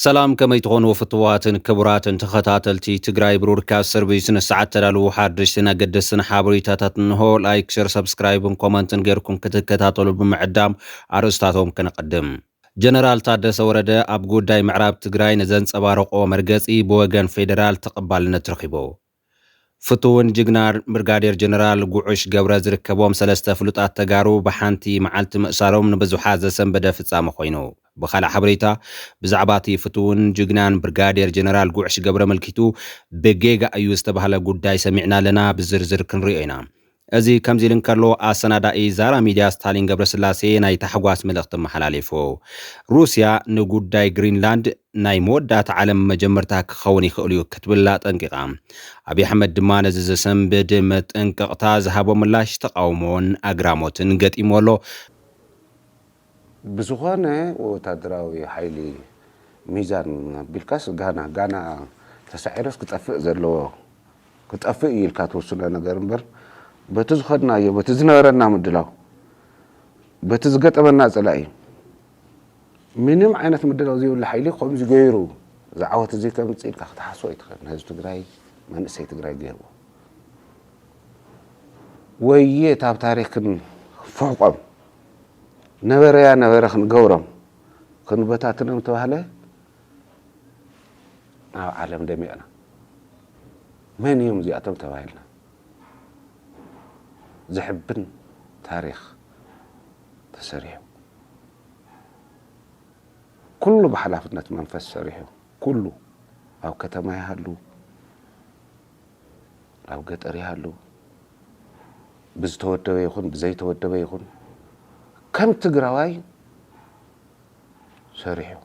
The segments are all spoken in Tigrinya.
سلام كما يتغون وفتواتن كبراتن تخطاتلتي تقراي برودكاست سيرفيسن الساعات تدالو حادشتنا قدسنا حابريتاتاتن هو لايك شير سبسكرايبن كومنتن غيركم كتكتاتلو بمعدام عرستاتهم كنقدم جنرال تادس ورده اب غوداي معراب تقراي نزنصبارقو مرغصي بوغن فيدرال تقبالነት رخيبو فتون جignar برغادير جنرال غوعش غبره زركبوم سلسته فلطات تغارو بحانتي معلت مأساروم نبزوحا زسنبده فصام خوينو بخال حبريتا بزعباتي فتون جignan برغادير جنرال غوعش غبره ملكيتو بجيغا ايو استبهله غداي سمعنا لنا بزرزر كنرينا ازي كمزي لنكرلو اسناداي زارا ميديا ستالين غبر سلاسي ناي تحواس ملخت محلاليفو روسيا نغداي جرينلاند ناي مودات عالم مجمرتا كخوني خوليو كتبلا طنققام ابي احمد دمان زسنبد مطنققتا زهابو ملاش تقاومون اغراموتن غطيمولو بزغانه وتدراوي حيلي ميزان بالكاس غانا تسعيرس كطفق زلو كطفق يلكا توسنا ነገር እንበር በትዝኸድና በትዝነበረና ምድላው በትዝገጠበና ጸላይ ምንም አይነት ምድላው ዚው ለሐይሊ ቆም ዝገይሩ ዛዓወት እዚ ከምጽል ካxታሐሶ ይትኸን ህዝብ ትግራይ መንእሰይ ትግራይ ገይሩ ወየ ታብ ታሪክን ፍሕቆም ነበረያ ነበረኽን ገውሮም ክንበታትንም ተባህለ ኣብ ዓለም ደሚቕና من يوم زي أتم تباهلنا زحبن تاريخ تسريح كله بحلافتنا منفس سريح كله أو كتما يهلو أو قطر يهلو بز تودوا يخون بزي تودوا يخون كم تقراواي سريح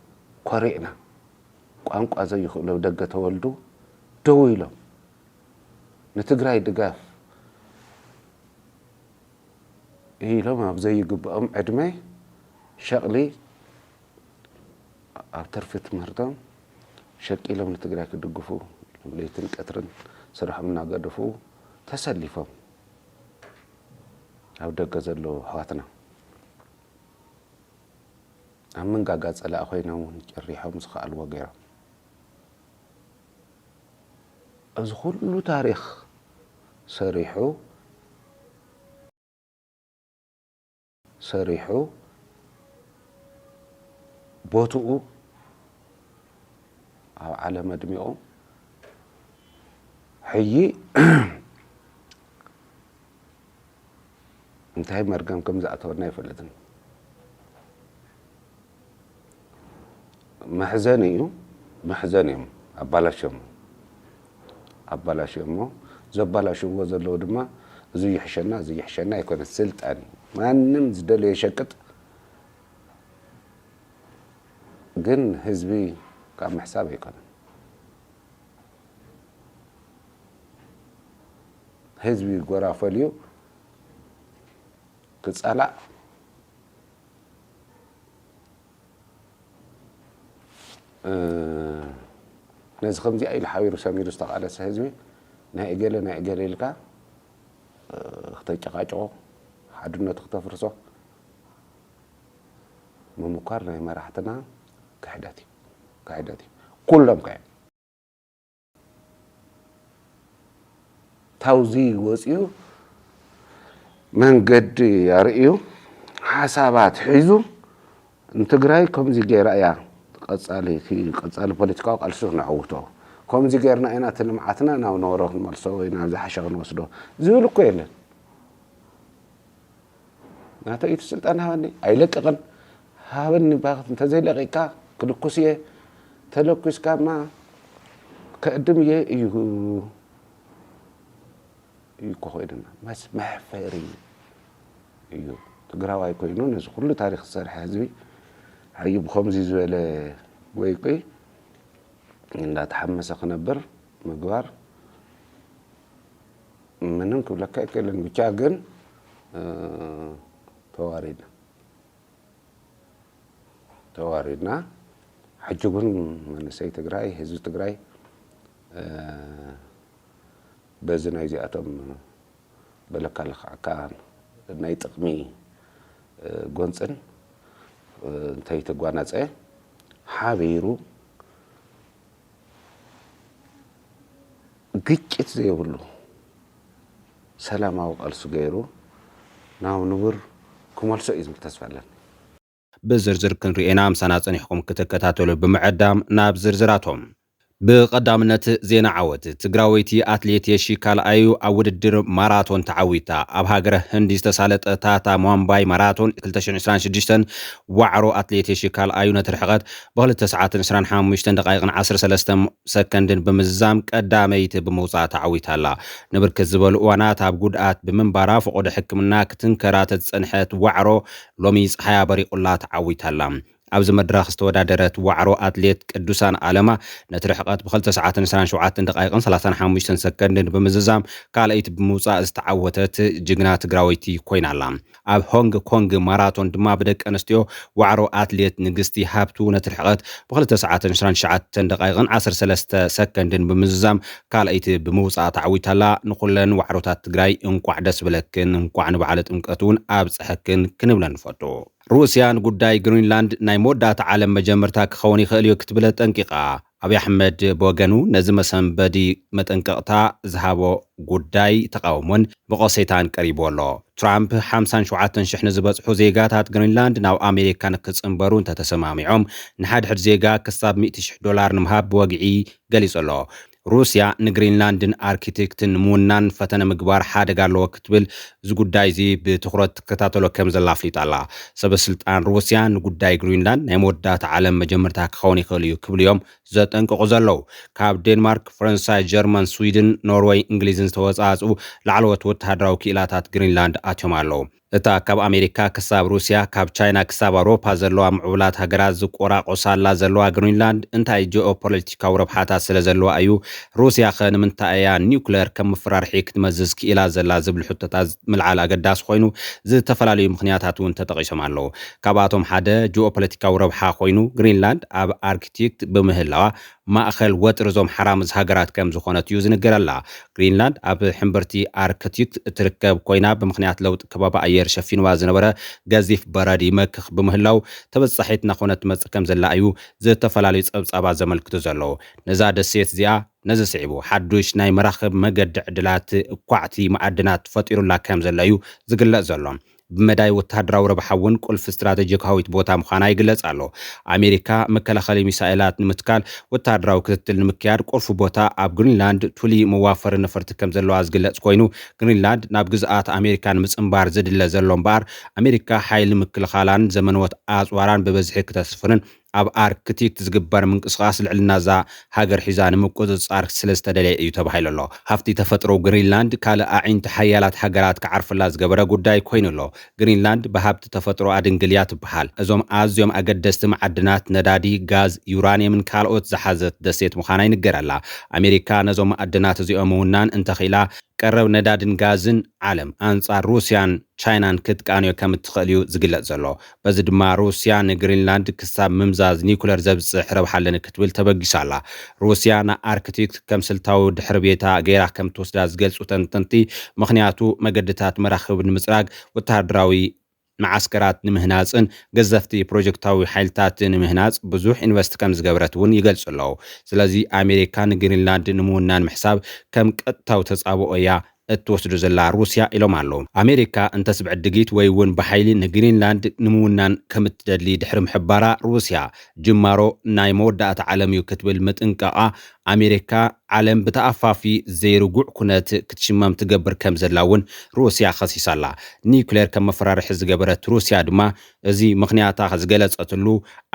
قرئنا قانق أزي لو دقة تولدو دويلهم نتقراي دقاف إيه لما بزي قبقهم عدمي شغلي أبترفت مهردم شكي لما نتقراي كدقفو ليتن كترن صراحة منا قدفو تسلفهم أو دقا زلو حواتنا أمن قاقات على أخوينا ونجريحهم سخاء الوغيرة از كل تاريخ صريحو بوتو او على مدمئو حيي انتهي مرقم كم زعتورنا يفلتن محزنيو أبلاش يمو زبلاش وزلو دما زي حشنا يكون السلطان ما نمز دل يشكت جن حزبي كم حساب يكون حزبي غرافليو كصلا ناس خمسة أي الحوير وسامير استقال السهزوي نهاجل لك اختيت قاعو حدنا تختفرصه ممكرنا ما راحتنا كحداتي كلهم كاين توزي وصيو من قد يرئيو حسابات حيزو انتقراي كم زي غيرأيا قصالي بوليتيكا قالسو نعوتو كم زي غيرنا اينا تلمعاتنا ناو نورو نملسو وينا زحشغ نوسدو زيلو كويل ناتا يتسلطان هاني ايلققن هابني باخت انت زي لقيقا كلكوسيه تلكوسكا ما كقدم يكويدنا مس محفري تقراواي كوينو نز كل تاريخ صرح حزبي حيب خمسي زوالة ويقي إن لا تحمس خنبر مقبار منهم كل كأكل المشاغن تواردنا حجبون من سي تقراي هزو تقراي بزنا يزي أتم بلك الخعكان نايتقمي قنصن انتي تقوانات حابيرو ግጭት ዘይብሉ ሰላማዊ ቃልሱ ገይሩ ናብ ንቡር ክመልሶ እዩ ዝብል ተስፋ ኣለኒ ብዝርዝር ክንሪኤና ምሳና ፀኒሕኩም ክትከታተሉ ብምዕዳም ናብ ዝርዝራቶም ብቀዳምነት ዜና ዓወት ትግራወይቲ አትሌት የሺ ካልኣዩ ኣብ ውድድር ማራቶን ተዓዊታ ኣብ ሃገረ ህንዲ ዝተሳለጠ ታታ ሟምባይ ማራቶን 2026 ዋዕሮ አትሌት የሺ ካልኣዩ ነቲ ርሕቀት ብ2 ሰዓት 25 ደቂቃን 13 ሰከንድን ብምዝዛም ቀዳመይቲ ብምውፃእ ተዓዊታ ኣላ ንብርክት ዝበሉ እዋናት ኣብ ጉድኣት ብምንባራ ፍቁድ ሕክምና ክትንከራት ዝፀንሐት ዋዕሮ ሎሚ ፀሓያ በሪቁላ ተዓዊታ ኣላ ኣብዚ መድረኽ ዝተወዳደረት ዋዕሮ አትሌት ቅዱሳን ኣለማ ነቲ ርሕቀት ብ2 ሰዓት 27 ደቂቃን 35 ሰከንድን ብምዝዛም ካልአይቲ ብምውፃእ ዝተዓወተት ጅግና ትግራወይቲ ኮይና ኣላ ኣብ ሆንግ ኮንግ ማራቶን ድማ ብደቂ ኣንስትዮ ዋዕሮ አትሌት ንግስቲ ሃብቱ ነቲ ርሕቀት ብ2 ሰዓት 29 ደቂቃን 13 ሰከንድን ብምዝዛም ካልአይቲ ብምውፃእ ተዓዊታ ኣላ ንኩለን ዋዕሮታት ትግራይ እንቋዕ ደስ ብለክን እንቋዕ ንበዓል ጥምቀት እውን ኣብፅሐክን ክንብለን ንፈቱ روسيا ጉዳይ ግሪንላንድ ናይ መወዳእታ ዓለም መጀመርታ ክኸውን ይኽእል እዩ ክትብል ጠንቂቃ አብይ አሕመድ በወገኑ ነዚ መሰንበዲ መጠንቀቅታ ዝሃቦ ጉዳይ ተቃውሞን ብቆሴታን ቀሪቡ ኣሎ ትራምፕ 57,000 ንዝበፅሑ ዜጋታት ግሪንላንድ ናብ ኣሜሪካ ንክፅምበሩ እንተተሰማሚዖም ንሓድሕድ ዜጋ ክሳብ $100,000 ንምሃብ ብወግዒ ገሊጹ ኣሎ روسيا نغرينلاندن اركيتكتن مونان فتن مغبار حادق ኣለዎ ክትብል እዚ ጉዳይ እዚ ብትኩረት ተከታተሎ ከም ዘላ ፍሊጥ ኣላ ሰበስልጣን روسيا ንጉዳይ ግሪንላንድ ናይ መወዳእታ ዓለም መጀመርታ ክኸውን ይኽእል እዩ ክብል እዮም ዘጠንቅቁ ዘለው ካብ ዴንማርክ ፍራንሳይ ጀርመን ስዊድን ኖርዌይ እንግሊዝን ዝተወጻጹ ላዕለዎት ወተሃደራዊ ክኢላታት ግሪንላንድ ኣትዮም ኣለው እታ ካብ ኣሜሪካ ክሳብ روسيا ካብ ቻይና ክሳብ ኣውሮፓ ዘለዋ ምዕቡላት ሃገራት ዝቆራቆሳላ ዘለዋ ግሪንላንድ እንታይ ጂኦፖለቲካዊ ረብሓታት ስለ ዘለዋ እዩ روسيا ከምንታይ እያ ኒውክሌር ከም ምፍራርሒ ክትመዝዝ ክኢላ ዘላ ዝብል ሕቶታት ምልዓል ኣገዳስ ኮይኑ ዝተፈላለዩ ምኽንያታት እውን ተጠቂሶም ኣለው ካብኣቶም ሓደ ጂኦፖለቲካዊ ረብሓ ኮይኑ ግሪንላንድ ኣብ ኣርክቲክት ብምህላዋ ማእኸል ወጥሪ ዞም ሓራምዝ ሃገራት ከም ዝኾነት እዩ ዝንገረላ ግሪንላንድ ኣብ ሕምብርቲ ኣርክቲክት እትርከብ ኮይና ብምኽንያት ለውጥ ከባቢ ኣየር ሸፊንዋ ዝነበረ ገዚፍ በረድ ይመክኽ ብምህላው ተበጻሒት ናኾነት መጽእ ከም ዘላ እዩ ዝተፈላለዩ ጸብጻባት ዘመልክቱ ዘለው ነዛ ደሴት እዚኣ ነዚ ስዒቡ ሓዱሽ ናይ መራኸብ መገዲ ዕድላት ኳዕቲ ማዕድናት ፈጢሩላ ከም ዘላ እዩ ዝግለጽ ዘሎ بمداي وتهدراو ربحون ቁልፍ ስትራቴጂካዊት ቦታ ምዃና ይግለጽ ኣሎ ኣሜሪካ መከላኸሊ ሚሳኤላት ንምትካል ወተሃደራዊ ክትትል ንምክያድ ቁልፍ ቦታ ኣብ ግሪንላንድ ቱሊ መዋፈር ነፈርቲ ከም ዘለዋ ዝግለጽ ኮይኑ ግሪንላንድ ናብ ግዝኣት ኣሜሪካን ምጽምባር ዝድለ ዘሎ እምበር ኣሜሪካ ሓይሊ ምክልኻላን ዘመንወት ኣጽዋራን ብበዝሒ ክተስፍርን ኣብ ኣርክቲክት ዝግበር ምንቅስቃስ ልዕልናዛ ሃገር ሒዛ ንምቁጽጻር ስለዝተደለየ እዩ ተባሂሉ ኣሎ ሃፍቲ ተፈጥሮ ግሪንላንድ ካለ ኣዒንቲ ሓያላት ሃገራት ክዓርፍላ ዝገበረ ጉዳይ ኮይኑ ኣሎ ግሪንላንድ ብሃብቲ ተፈጥሮ ኣድንግልያ ትበሃል እዞም ኣዝዮም ኣገደስቲ ማዕድናት ነዳዲ ጋዝ ዩራኒየምን ካልኦት ዝሓዘት ደሴት ምዃና ይንገረላ ኣሜሪካ ነዞም ማዕድናት እዚኦም ውናን እንተኺላ ቀረብ ነዳድን ጋዝን ዓለም ኣንጻር ሩስያን ቻይናን ክትቃንዮ ከም እትኽእል እዩ ዝግለጽ ዘሎ በዚ ድማ ሩስያ ንግሪንላንድ ክሳብ ምምዛዝ ኒውክለር ዘብጽሕ ረብሓለን ክትብል ተበጊሳላ ሩስያ ንኣርክቲክት ከም ስልታዊ ድሕረ ቤታ ገይራ ከም ትወስዳ ዝገልጹ ተንተንቲ ምኽንያቱ መገድታት መራኽብ ንምጽራግ ወተሃደራዊ معسكرات نمهناصن ገዘፍቲ ፕሮጀክታዊ ሓይልታትን ምህናጽ ብዙሕ ኢንቨስት ከም ዝገበረት እውን ይገልጽ ኣለው ስለዚህ ኣሜሪካ ንግሪንላንድ ንምውናን ምሕሳብ ከም ቀጥታው ተጻብኦ እያ እትወስዱ ዘላ ሩስያ ኢሎም ኣለው ኣሜሪካ እንተስብዕ ድጊት ወይ እውን ብሓይሊ ንግሪንላንድ ንምውናን ከም እትደሊ ድሕሪ ምሕባራ ሩስያ ጅማሮ ናይ መወዳእታ ዓለም እዩ ክትብል ምጥንቀቃ ኣሜሪካ ዓለም ብተኣፋፊ ዘይርጉዕ ኩነት ክትሽመም ትገብር ከም ዘላውን ሩስያ ኸሲሳላ ኒውክሌር ከም መፈራርሒ ዝገበረት ሩስያ ድማ እዚ ምኽንያታ ዝገለጸትሉ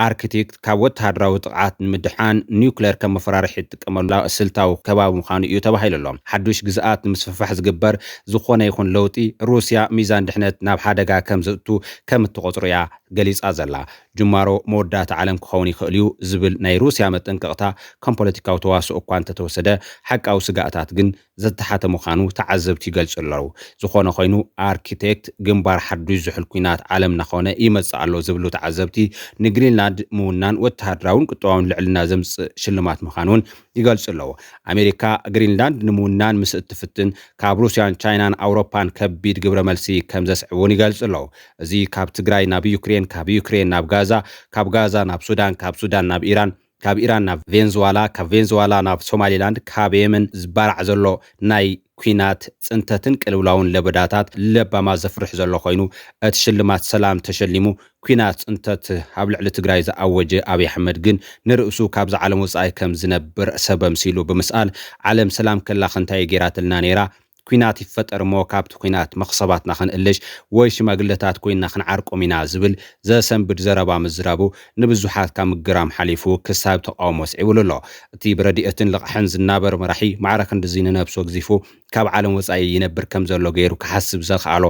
ኣርክቲክት ካብ ወተሃደራዊ ጥቃት ንምድሓን ኒውክሌር ከም መፈራርሒ ትጥቀመላ ስልታዊ ከባቢ ምዃኑ እዩ ተባሂሉሎ ሓዱሽ ግዝኣት ንምስፍፋሕ ዝግበር ዝኾነ ይኹን ለውጢ ሩስያ ሚዛን ድሕነት ናብ ሓደጋ ከም ዘእቱ ከም እትቆጽሩ እያ ገሊጻ ዘላ ጅማሮ መወዳእታ ዓለም ክኸውን ይኽእል እዩ ዝብል ናይ ሩስያ መጠንቀቕታ ከም ፖለቲካዊ ተዋስኦ እኳ እንተተወሰደ ሓቃዊ ስጋኣታት ግን ዘተሓተ ምዃኑ ተዓዘብቲ ይገልጹ ኣለዉ ዝኾነ ኮይኑ ኣርኪቴክት ግንባር ሓዱሽ ዝሕል ኩናት ዓለም ናኾነ ይመጽእ ኣሎ ዝብሉ ተዓዘብቲ ንግሪንላንድ ምውናን ወተሃደራውን ቁጠባውን ልዕልና ዘምጽእ ሽልማት ምዃኑን ይገልጹ ኣለዉ ኣሜሪካ ግሪንላንድ ንምውናን ምስ እትፍትን ካብ ሩስያን ቻይናን ኣውሮፓን ከቢድ ግብረ መልሲ ከም ዘስዕቡን ይገልጹ ኣለዉ እዚ ካብ ትግራይ ናብ ዩክሬን ካብ ዩክሬን ናብ ጋዛ ካብ ጋዛ ናብ ሱዳን ካብ ሱዳን ናብ ኢራን ካብ ኢራን ናብ ቬንዙዋላ ካብ ቬንዙዋላ ናብ ሶማሊላንድ ካብ የመን ዝባርዕ ዘሎ ናይ ኩናት ጽንተትን ቅልውላውን ለበዳታት ለባማ ዘፍርሕ ዘሎ ኮይኑ እቲ ሽልማት ሰላም ተሸሊሙ ኩናት ጽንተት ኣብ ልዕሊ ትግራይ ዝኣወጀ ኣብይ ኣሕመድ ግን ንርእሱ ካብ ዝዓለም ወጻኢ ከም ዝነብር ሰበም ሲሉ ብምስኣል ዓለም ሰላም ከላኸንታይ ጌራትልና ነይራ ኩናት ይፈጠር ሞ ካብቲ ኩናት መኽሰባትና ክንእልሽ ወይ ሽማግለታት ኮይና ክንዓርቆም ኢና ዝብል ዘሰንብድ ዘረባ ምዝራቡ ንብዙሓት ካብ ምግራም ሓሊፉ ክሳብ ተቃውሞ ስዒብሉ ኣሎ እቲ ብረዲኤትን ልቕሕን ዝናበር መራሒ ማዕረክ እንደዚ ንነብሶ ግዚፉ ካብ ዓለም ወጻኢ ይነብር ከም ዘሎ ገይሩ ክሓስብ ዘኽኣሎ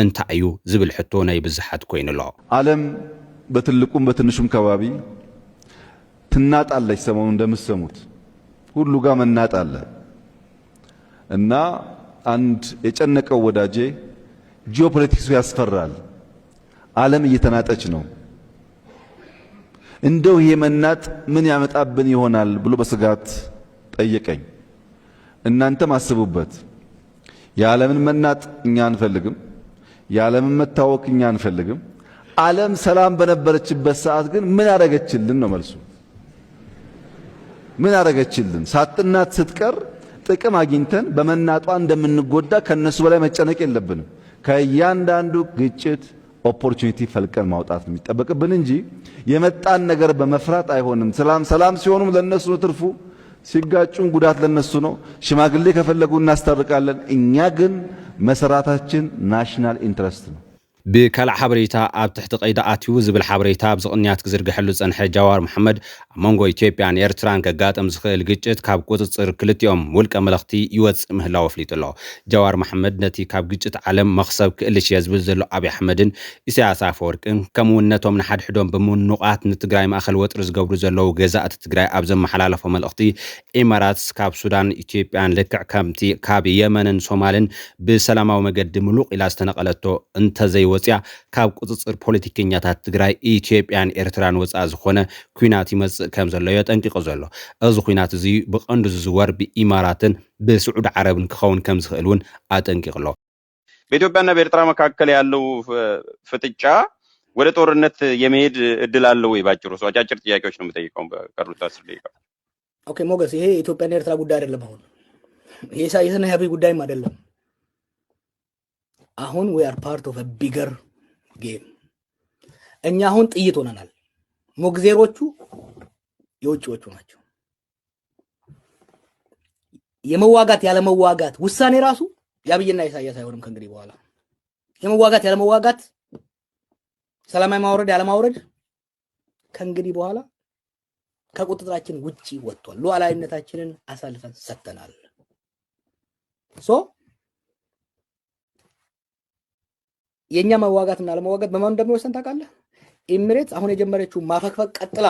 እንታይ እዩ ዝብል ሕቶ ናይ ብዙሓት ኮይኑ ኣሎ ዓለም በትልቁም በትንሹም ከባቢ ትናጣለች ሰሞኑ እንደምትሰሙት ሁሉ ጋር መናጥ አለ እና አንድ የጨነቀው ወዳጄ ጂኦፖለቲክሱ ያስፈራል ዓለም እየተናጠች ነው እንደው ይሄ መናጥ ምን ያመጣብን ይሆናል ብሎ በስጋት ጠየቀኝ እናንተም አስቡበት የዓለምን መናጥ እኛ አንፈልግም የዓለምን መታወክ እኛ አንፈልግም ዓለም ሰላም በነበረችበት ሰዓት ግን ምን አረገችልን ነው መልሱ ምን አረገችልን ሳጥናት ስትቀር ጥቅም አግኝተን በመናጧ እንደምንጎዳ ከነሱ በላይ መጨነቅ የለብንም ከያንዳንዱ ግጭት ኦፖርቹኒቲ ፈልቀን ማውጣት ነው የሚጠበቅብን እንጂ የመጣን ነገር በመፍራት አይሆንም ሰላም ሲሆኑም ለነሱ ትርፉ ሲጋጩን ጉዳት ለነሱ ነው ሽማግሌ ከፈለጉ እናስታርቃለን እኛ ግን መሰራታችን ናሽናል ኢንትረስት ነው ብካልእ ሓበሬታ ኣብ ትሕቲ ቀይዲ ኣትዩ ዝብል ሓበሬታ ብዝቕንያት ክዝርግሐሉ ዝጸንሐ ጃዋር መሐመድ ኣብ መንጎ ኢትዮጵያን ኤርትራን ከጋጥም ዝኽእል ግጭት ካብ ቁፅፅር ክልቲኦም ውልቀ መልእኽቲ ይወፅእ ምህላው ኣፍሊጡ ኣሎ ጃዋር መሐመድ ነቲ ካብ ግጭት ዓለም መኽሰብ ክእልሽ እየ ዝብል ዘሎ ኣብይ ኣሕመድን ኢሳያስ ኣፈወርቅን ከምኡውን ነቶም ንሓድሕዶም ብምንቑቓት ንትግራይ ማእኸል ወጥሪ ዝገብሩ ዘለዉ ገዛእቲ ትግራይ ኣብ ዘመሓላለፎ መልእኽቲ ኤማራትስ ካብ ሱዳን ኢትዮጵያን ልክዕ ከምቲ ካብ የመንን ሶማልን ብሰላማዊ መገዲ ምሉቕ ኢላ ዝተነቐለቶ እንተዘይ ወፅያ ካብ ቁፅፅር ፖለቲከኛታት ትግራይ ኢትዮጵያን ኤርትራን ወፃእ ዝኾነ ኩናት ይመጽእ ከም ዘሎ የጠንቂቑ ዘሎ እዚ ኩናት እዚ ብቐንዱ ዝዝወር ብኢማራትን ብስዑድ ዓረብን ክኸውን ከም ዝኽእል እውን አጠንቂቁ ኣሎ በኢትዮጵያና በኤርትራ መካከል ያለው ፍጥጫ ወደ ጦርነት የመሄድ እድል አለው ወይ ባጭሩ ሰው አጫጭር ጥያቄዎች ነው የምጠይቀው በቀሩት 10 ደቂቃ ኦኬ ሞገስ ይሄ ኢትዮጵያና ኤርትራ ጉዳይ አይደለም አሁን የኢሳያስና የአብይ ጉዳይም አይደለም አሁን we are part of a bigger game እኛ አሁን ጥይት ሆነናል ሞግዜሮቹ የውጭዎቹ ናቸው የመዋጋት ያለ መዋጋት ውሳኔ ራሱ ያብይና ኢሳያስ አይሆንም ከእንግዲህ በኋላ የመዋጋት ያለ መዋጋት ሰላማዊ ማውረድ ያለ ማውረድ ከእንግዲህ በኋላ ከቁጥጥራችን ውጪ ወጥቷል ሉዓላዊነታችንን አሳልፈን ሰጥተናል የኛ መዋጋትና ለመዋጋት በማን እንደሚወሰን ታውቃለህ ኤሚሬትስ አሁን የጀመረችው ማፈክፈክ ቀጥላ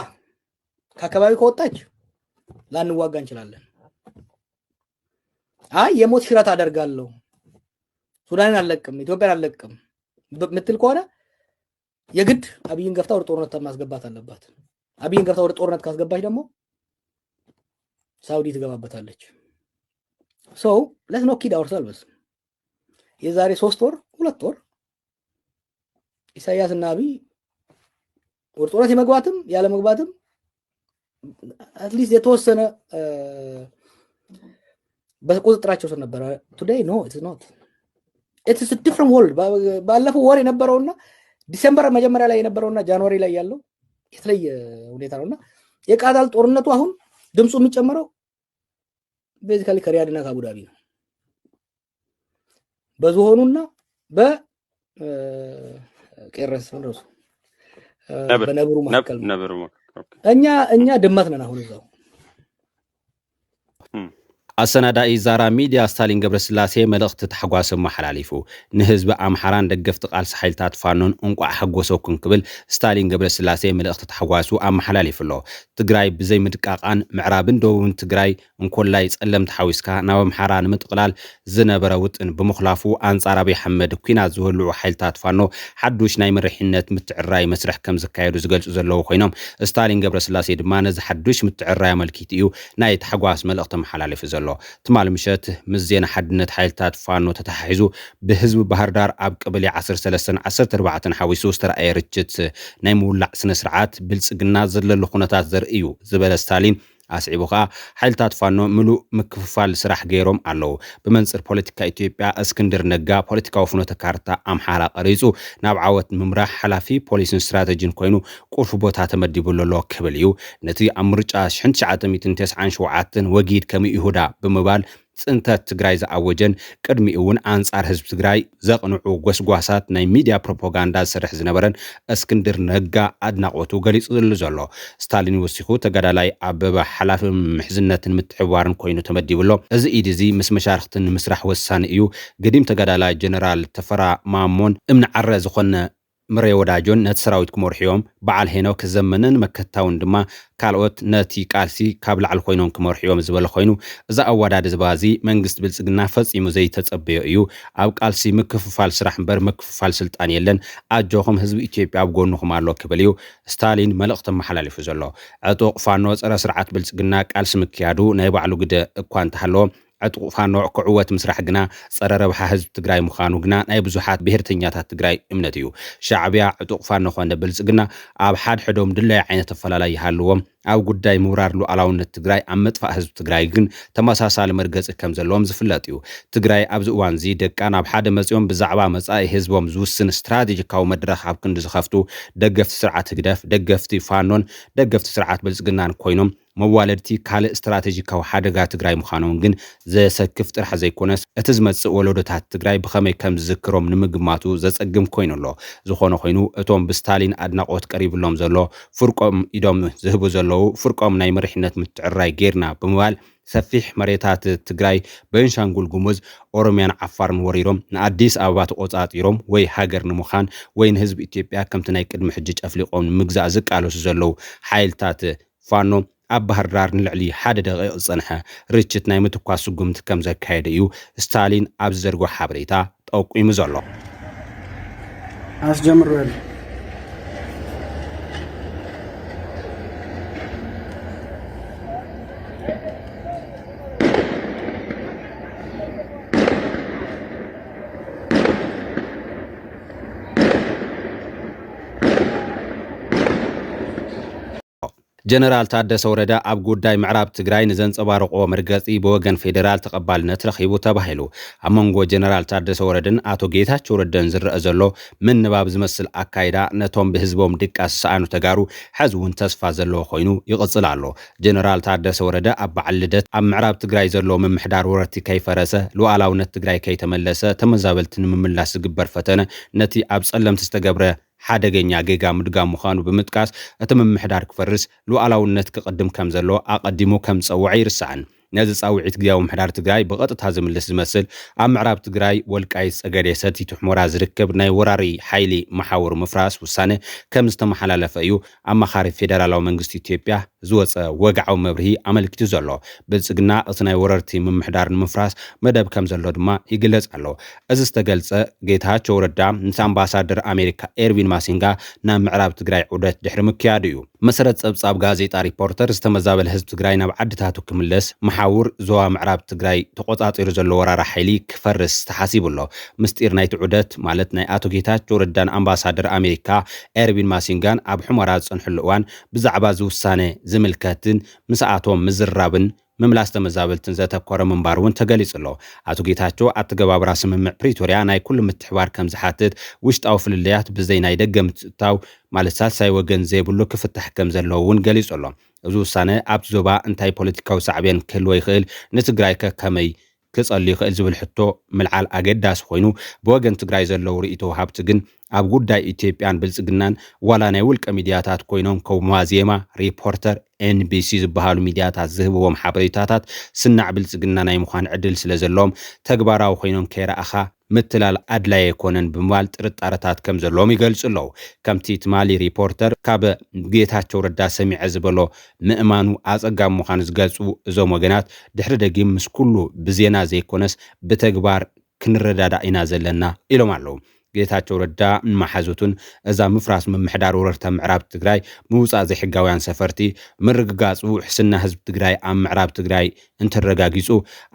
ከአካባቢ ከወጣች ላንዋጋ እንችላለን የሞት ሽረት አደርጋለሁ ሱዳንን አለቅም ኢትዮጵያን አለቅም ምትል ከሆነ የግድ አብይን ገፍታ ወደ ጦርነት ማስገባት አለባት አብይን ገፍታ ወደ ጦርነት ካስገባች ደግሞ ሳውዲ ትገባበታለች let's not kid ourselves የዛሬ 3 ወር 2 ወር ኢሳያስ እና አብይ ወደ ጦርነት የመግባትም ያለ መግባትም at least የተወሰነ በቁጥጥራቸው ስር ነበር today no it is not it is a different world ባለፈው ወር የነበረውና ዲሴምበር መጀመሪያ ላይ የነበረውና ጃንዋሪ ላይ ያለው የተለየ ሁኔታ ነውና የቃዳል ጦርነቱ አሁን ድምጹ የሚጨመረው ቤዚካሊ ከሪያድና ከአቡዳቢ ነው በዝሆኑና በቄረስ ነው በነብሩ መካከል እኛ ድመት ነን አሁን እዛው አሰናዳኢ ዛራ ሚዲያ ስታሊን ገብረስላሴ መልእኽቲ ተሐጓሰ መሐላሊፉ ንህዝብ አምሐራን ደገፍት ቃልሲ ኃይልታት ፋኖን እንቋዕ ሐጎሰኩን ክብል ስታሊን ገብረስላሴ መልእኽቲ ተሐጓሱ አምሐላሊፍሎ ትግራይ ብዘይ ምድቃቃን ምዕራብን ደቡብን ትግራይ እንኮላይ ጸለም ተሐዊስካ ናብ አምሐራን ምጥቅላል ዝነበረ ውጥን ብምኽላፉ አንጻር አብይ አሕመድ ኩናት ዝወልዑ ኃይልታት ፋኖ ሓዱሽ ናይ መሪሕነት ምትዕራይ መስርሕ ከም ዝካየዱ ዝገልጹ ዘለዉ ኮይኖም ስታሊን ገብረስላሴ ድማ ነዚ ሓዱሽ ምትዕራይ መልኪት እዩ ናይ ተሐጓስ መልእኽቲ መሐላሊፍ ዘሎ ትማል ምሸት ምስ ዜና ሓድነት ሓይልታት ፋኖ ተተሓሒዙ ብህዝቢ ባህር ዳር ኣብ ቀበሌ 13-14 ሓዊሱ ዝተረኣየ ርችት ናይ ምውላዕ ስነ ስርዓት ብልጽግና ዘለሉ ኩነታት ዘርኢ እዩ ዝበለ ስታሊን ኣስዒቡ ከዓ ሓይልታት ፋኖ ምሉእ ምክፍፋል ስራሕ ገይሮም ኣለዉ ብመንጽር ፖለቲካ ኢትዮጵያ እስክንድር ነጋ ፖለቲካዊ ፍኖተ ካርታ ኣምሓራ ቀሪጹ ናብ ዓወት ምምራሕ ሓላፊ ፖሊስን ስትራቴጂን ኮይኑ ቁልፍ ቦታ ተመዲቡሉ ኣሎ ክብል እዩ ነቲ ኣብ ምርጫ 1997 ወጊድ ከም ይሁዳ ብምባል ጽንተት ትግራይ ዝኣወጀን ቅድሚ እውን አንጻር ህዝብ ትግራይ ዘቕንዑ ጎስጓሳት ናይ ሚድያ ፕሮፓጋንዳ ዝሰርሕ ዝነበረን እስክንድር ነጋ ኣድናቆቱ ገሊጹ ዘሎ ስታሊን ወሲኹ ተጋዳላይ ኣበበ ሓላፊ ምሕዝነትን ምትሕብባርን ኮይኑ ተመዲቡሎ እዚ ኢድ እዚ ምስ መሻርክትን ምስራሕ ወሳኒ እዩ ገዲም ተጋዳላይ ጀነራል ተፈራ ማሞን እምንዓረ ዝኾነ ምሬ ወዳጆን ነቲ ሰራዊት ክመርሕዮም በዓል ሄኖክ ዘመነን መከታውን ድማ ካልኦት ነቲ ቃልሲ ካብ ላዕሊ ኮይኖም ክመርሕዮም ዝበለ ኮይኑ እዛ ኣዋዳድ ዝባዚ መንግስት ብልጽግና ፈጺሙ ዘይተጸበየ እዩ ኣብ ቃልሲ ምክፍፋል ስራሕ እምበር ምክፍፋል ስልጣን የለን ኣጆኹም ህዝቢ ኢትዮጵያ ኣብ ጎንኹም ኣሎ ክብል እዩ ስታሊን መልእኽቲ መሓላሊፉ ዘሎ ዕጡቕ ፋኖ ፀረ ስርዓት ብልጽግና ቃልሲ ምክያዱ ናይ ባዕሉ ግደ እኳ እንተሃለዎ ዕጡቕ ፋኖ ክዕወት ምስራሕ ግና ፀረ ረብሓ ህዝቢ ትግራይ ምዃኑ ግና ናይ ብዙሓት ብሄርተኛታት ትግራይ እምነት እዩ ሻዕብያ ዕጡቕ ፋኖ ኮነ ብልጽግና ኣብ ሓድሕዶም ድለይ ዓይነት ኣፈላላይ ይሃልዎም ኣብ ጉዳይ ምውራር ሉዓላውነት ትግራይ ኣብ መጥፋእ ህዝቢ ትግራይ ግን ተመሳሳሊ መርገፂ ከም ዘለዎም ዝፍለጥ እዩ ትግራይ ኣብዚ እዋን እዚ ደቃ ናብ ሓደ መፅኦም ብዛዕባ መጻኢ ህዝቦም ዝውስን ስትራቴጂካዊ መድረኽ ኣብ ክንዲ ዝኸፍቱ ደገፍቲ ስርዓት ህግደፍ ደገፍቲ ፋኖን ደገፍቲ ስርዓት ብልጽግናን ኮይኖም መዋለድቲ ካልእ ስትራቴጂካዊ ሓደጋ ትግራይ ምዃኖም ግን ዘሰክፍ ጥራሕ ዘይኮነስ እቲ ዝመጽእ ወለዶታት ትግራይ ብኸመይ ከም ዝዝክሮም ንምግማቱ ዘጸግም ኮይኑ ኣሎ ዝኾነ ኮይኑ እቶም ብስታሊን ኣድናቆት ቀሪብሎም ዘሎ ፍርቆም ኢዶም ዝህቡ ዘለዉ ፍርቆም ናይ መሪሕነት ምትዕራይ ጌርና ብምባል ሰፊሕ መሬታት ትግራይ ቤንሻንጉል ጉሙዝ ኦሮሚያን ዓፋርን ወሪሮም ንኣዲስ ኣበባ ተቆጻጺሮም ወይ ሃገር ንምዃን ወይ ንህዝቢ ኢትዮጵያ ከምቲ ናይ ቅድሚ ሕጂ ጨፍሊቆም ንምግዛእ ዝቃለሱ ዘለዉ ሓይልታት ፋኖ ኣብ ባህር ዳር ንልዕሊ ሓደ ደቂቕ ዝጸንሐ ርችት ናይ ምትኳስ ስጉምቲ ከም ዘካየደ እዩ ስታሊን ኣብ ዝዘርጎ ሓበሬታ ጠቂሙ ዘሎ ኣስጀምረሉ ጀነራል ታደሰ ወረዳ ኣብ ጉዳይ ምዕራብ ትግራይ ንዘንጸባርቆ መርገጺ ብወገን ፌደራል ተቐባልነት ረኺቡ ተባሂሉ ኣብ መንጎ ጀነራል ታደሰ ወረደን ኣቶ ጌታቸው ረደን ዝረአ ዘሎ ምንባብ ዝመስል ኣካይዳ ነቶም ብህዝቦም ድቃስ ሰኣኑ ተጋሩ ሕዚ እውን ተስፋ ዘለዎ ኮይኑ ይቕጽል ኣሎ ጀነራል ታደሰ ወረዳ ኣብ በዓል ልደት ኣብ ምዕራብ ትግራይ ዘሎ ምምሕዳር ወረርቲ ከይፈረሰ ሉዓላውነት ትግራይ ከይተመለሰ ተመዛበልቲ ንምምላስ ዝግበር ፈተነ ነቲ ኣብ ጸለምቲ ዝተገብረ ሓደገኛ ጌጋ ምድጋም ምዃኑ ብምጥቃስ እቲ ምምሕዳር ክፈርስ ሉዓላውነት ክቅድም ከም ዘሎ ኣቀዲሙ ከም ፀውዒ ይርስዓን ነዚ ጻውዒት ግያዊ ምሕዳር ትግራይ ብቐጥታ ዝምልስ ዝመስል ኣብ ምዕራብ ትግራይ ወልቃይት ጸገዴ ሰቲት ሑመራ ዝርከብ ናይ ወራሪ ሓይሊ መሓውር ምፍራስ ውሳነ ከም ዝተመሓላለፈ እዩ ኣማኻሪ ፌደራላዊ መንግስቲ ኢትዮጵያ ዝወፀ ወግዓዊ መብርሂ ኣመልኪቱ ዘሎ ብልጽግና እቲ ናይ ወረርቲ ምምሕዳር ንምፍራስ መደብ ከም ዘሎ ድማ ይግለጽ ኣሎ እዚ ዝተገልጸ ጌታቸው ረዳ ምስ ኣምባሳደር ኣሜሪካ ኤርቪን ማሲንጋ ናብ ምዕራብ ትግራይ ዑደት ድሕሪ ምክያድ እዩ መሰረት ጸብጻብ ጋዜጣ ሪፖርተር ዝተመዛበለ ህዝቢ ትግራይ ናብ ዓድታቱ ክምለስ መሓውር ዞባ ምዕራብ ትግራይ ተቆጻጺሩ ዘሎ ወራራ ሓይሊ ክፈርስ ተሓሲቡሎ ምስጢር ናይቲ ዑደት ማለት ናይ ኣቶ ጌታቸው ረዳን ኣምባሳደር ኣሜሪካ ኤርቪን ማሲንጋን ኣብ ሑመራ ዝጸንሕሉ እዋን ብዛዕባ ዝውሳነ ዝምልከትን ምስኣቶም ምዝራብን ምምላስ ተመዛበልትን ዘተኮረ ምንባር እውን ተገሊጹሎ ኣቶ ጌታቸው ኣተገባብራ ስምምዕ ፕሪቶሪያ ናይ ኩሉ ምትሕባር ከም ዝሓትት ውሽጣዊ ፍልልያት ብዘይ ናይ ደገ ምትእታው ማለት ሳልሳይ ወገን ዘይብሉ ክፍታሕ ከም ዘለዎ እውን ገሊጹሎ እዚ ውሳነ ኣብ ዞባ እንታይ ፖለቲካዊ ሳዕብያን ክህልዎ ይኽእል ንትግራይ ከመይ ክጸሊ ይኽእል ዝብል ሕቶ ምልዓል ኣገዳሲ ኮይኑ ብወገን ትግራይ ዘለው ርእይቶ ሃብቲ ግን ኣብ ጉዳይ ኢትዮጵያን ብልጽግናን ዋላ ናይ ውልቀ ሚድያታት ኮይኖም ከም ዋዜማ ሪፖርተር ኤንቢሲ ዝበሃሉ ሚድያታት ዝህብዎም ሓበሬታታት ስናዕ ብልጽግና ናይ ምዃን ዕድል ስለ ዘለዎም ተግባራዊ ኮይኖም ከይረኣኻ ምትላል ኣድላይ ኣይኮነን ብምባል ጥርጣረታት ከም ዘለዎም ይገልጹ ኣለዉ ከምቲ ትማሊ ሪፖርተር ካብ ጌታቸው ረዳ ሰሚዐ ዝበሎ ምእማኑ ኣጸጋም ምዃኑ ዝገልጹ እዞም ወገናት ድሕሪ ደጊም ምስ ኩሉ ብዜና ዘይኮነስ ብተግባር ክንረዳዳ ኢና ዘለና ኢሎም ኣለዉ ጌታቸው ረዳ ንማሓዙቱን እዛ ምፍራስ ምምሕዳር ወረርታ ምዕራብ ትግራይ ምውፃእ ዘይሕጋውያን ሰፈርቲ ምርግጋፁ ሕስና ህዝቢ ትግራይ ኣብ ምዕራብ ትግራይ እንተረጋጊፁ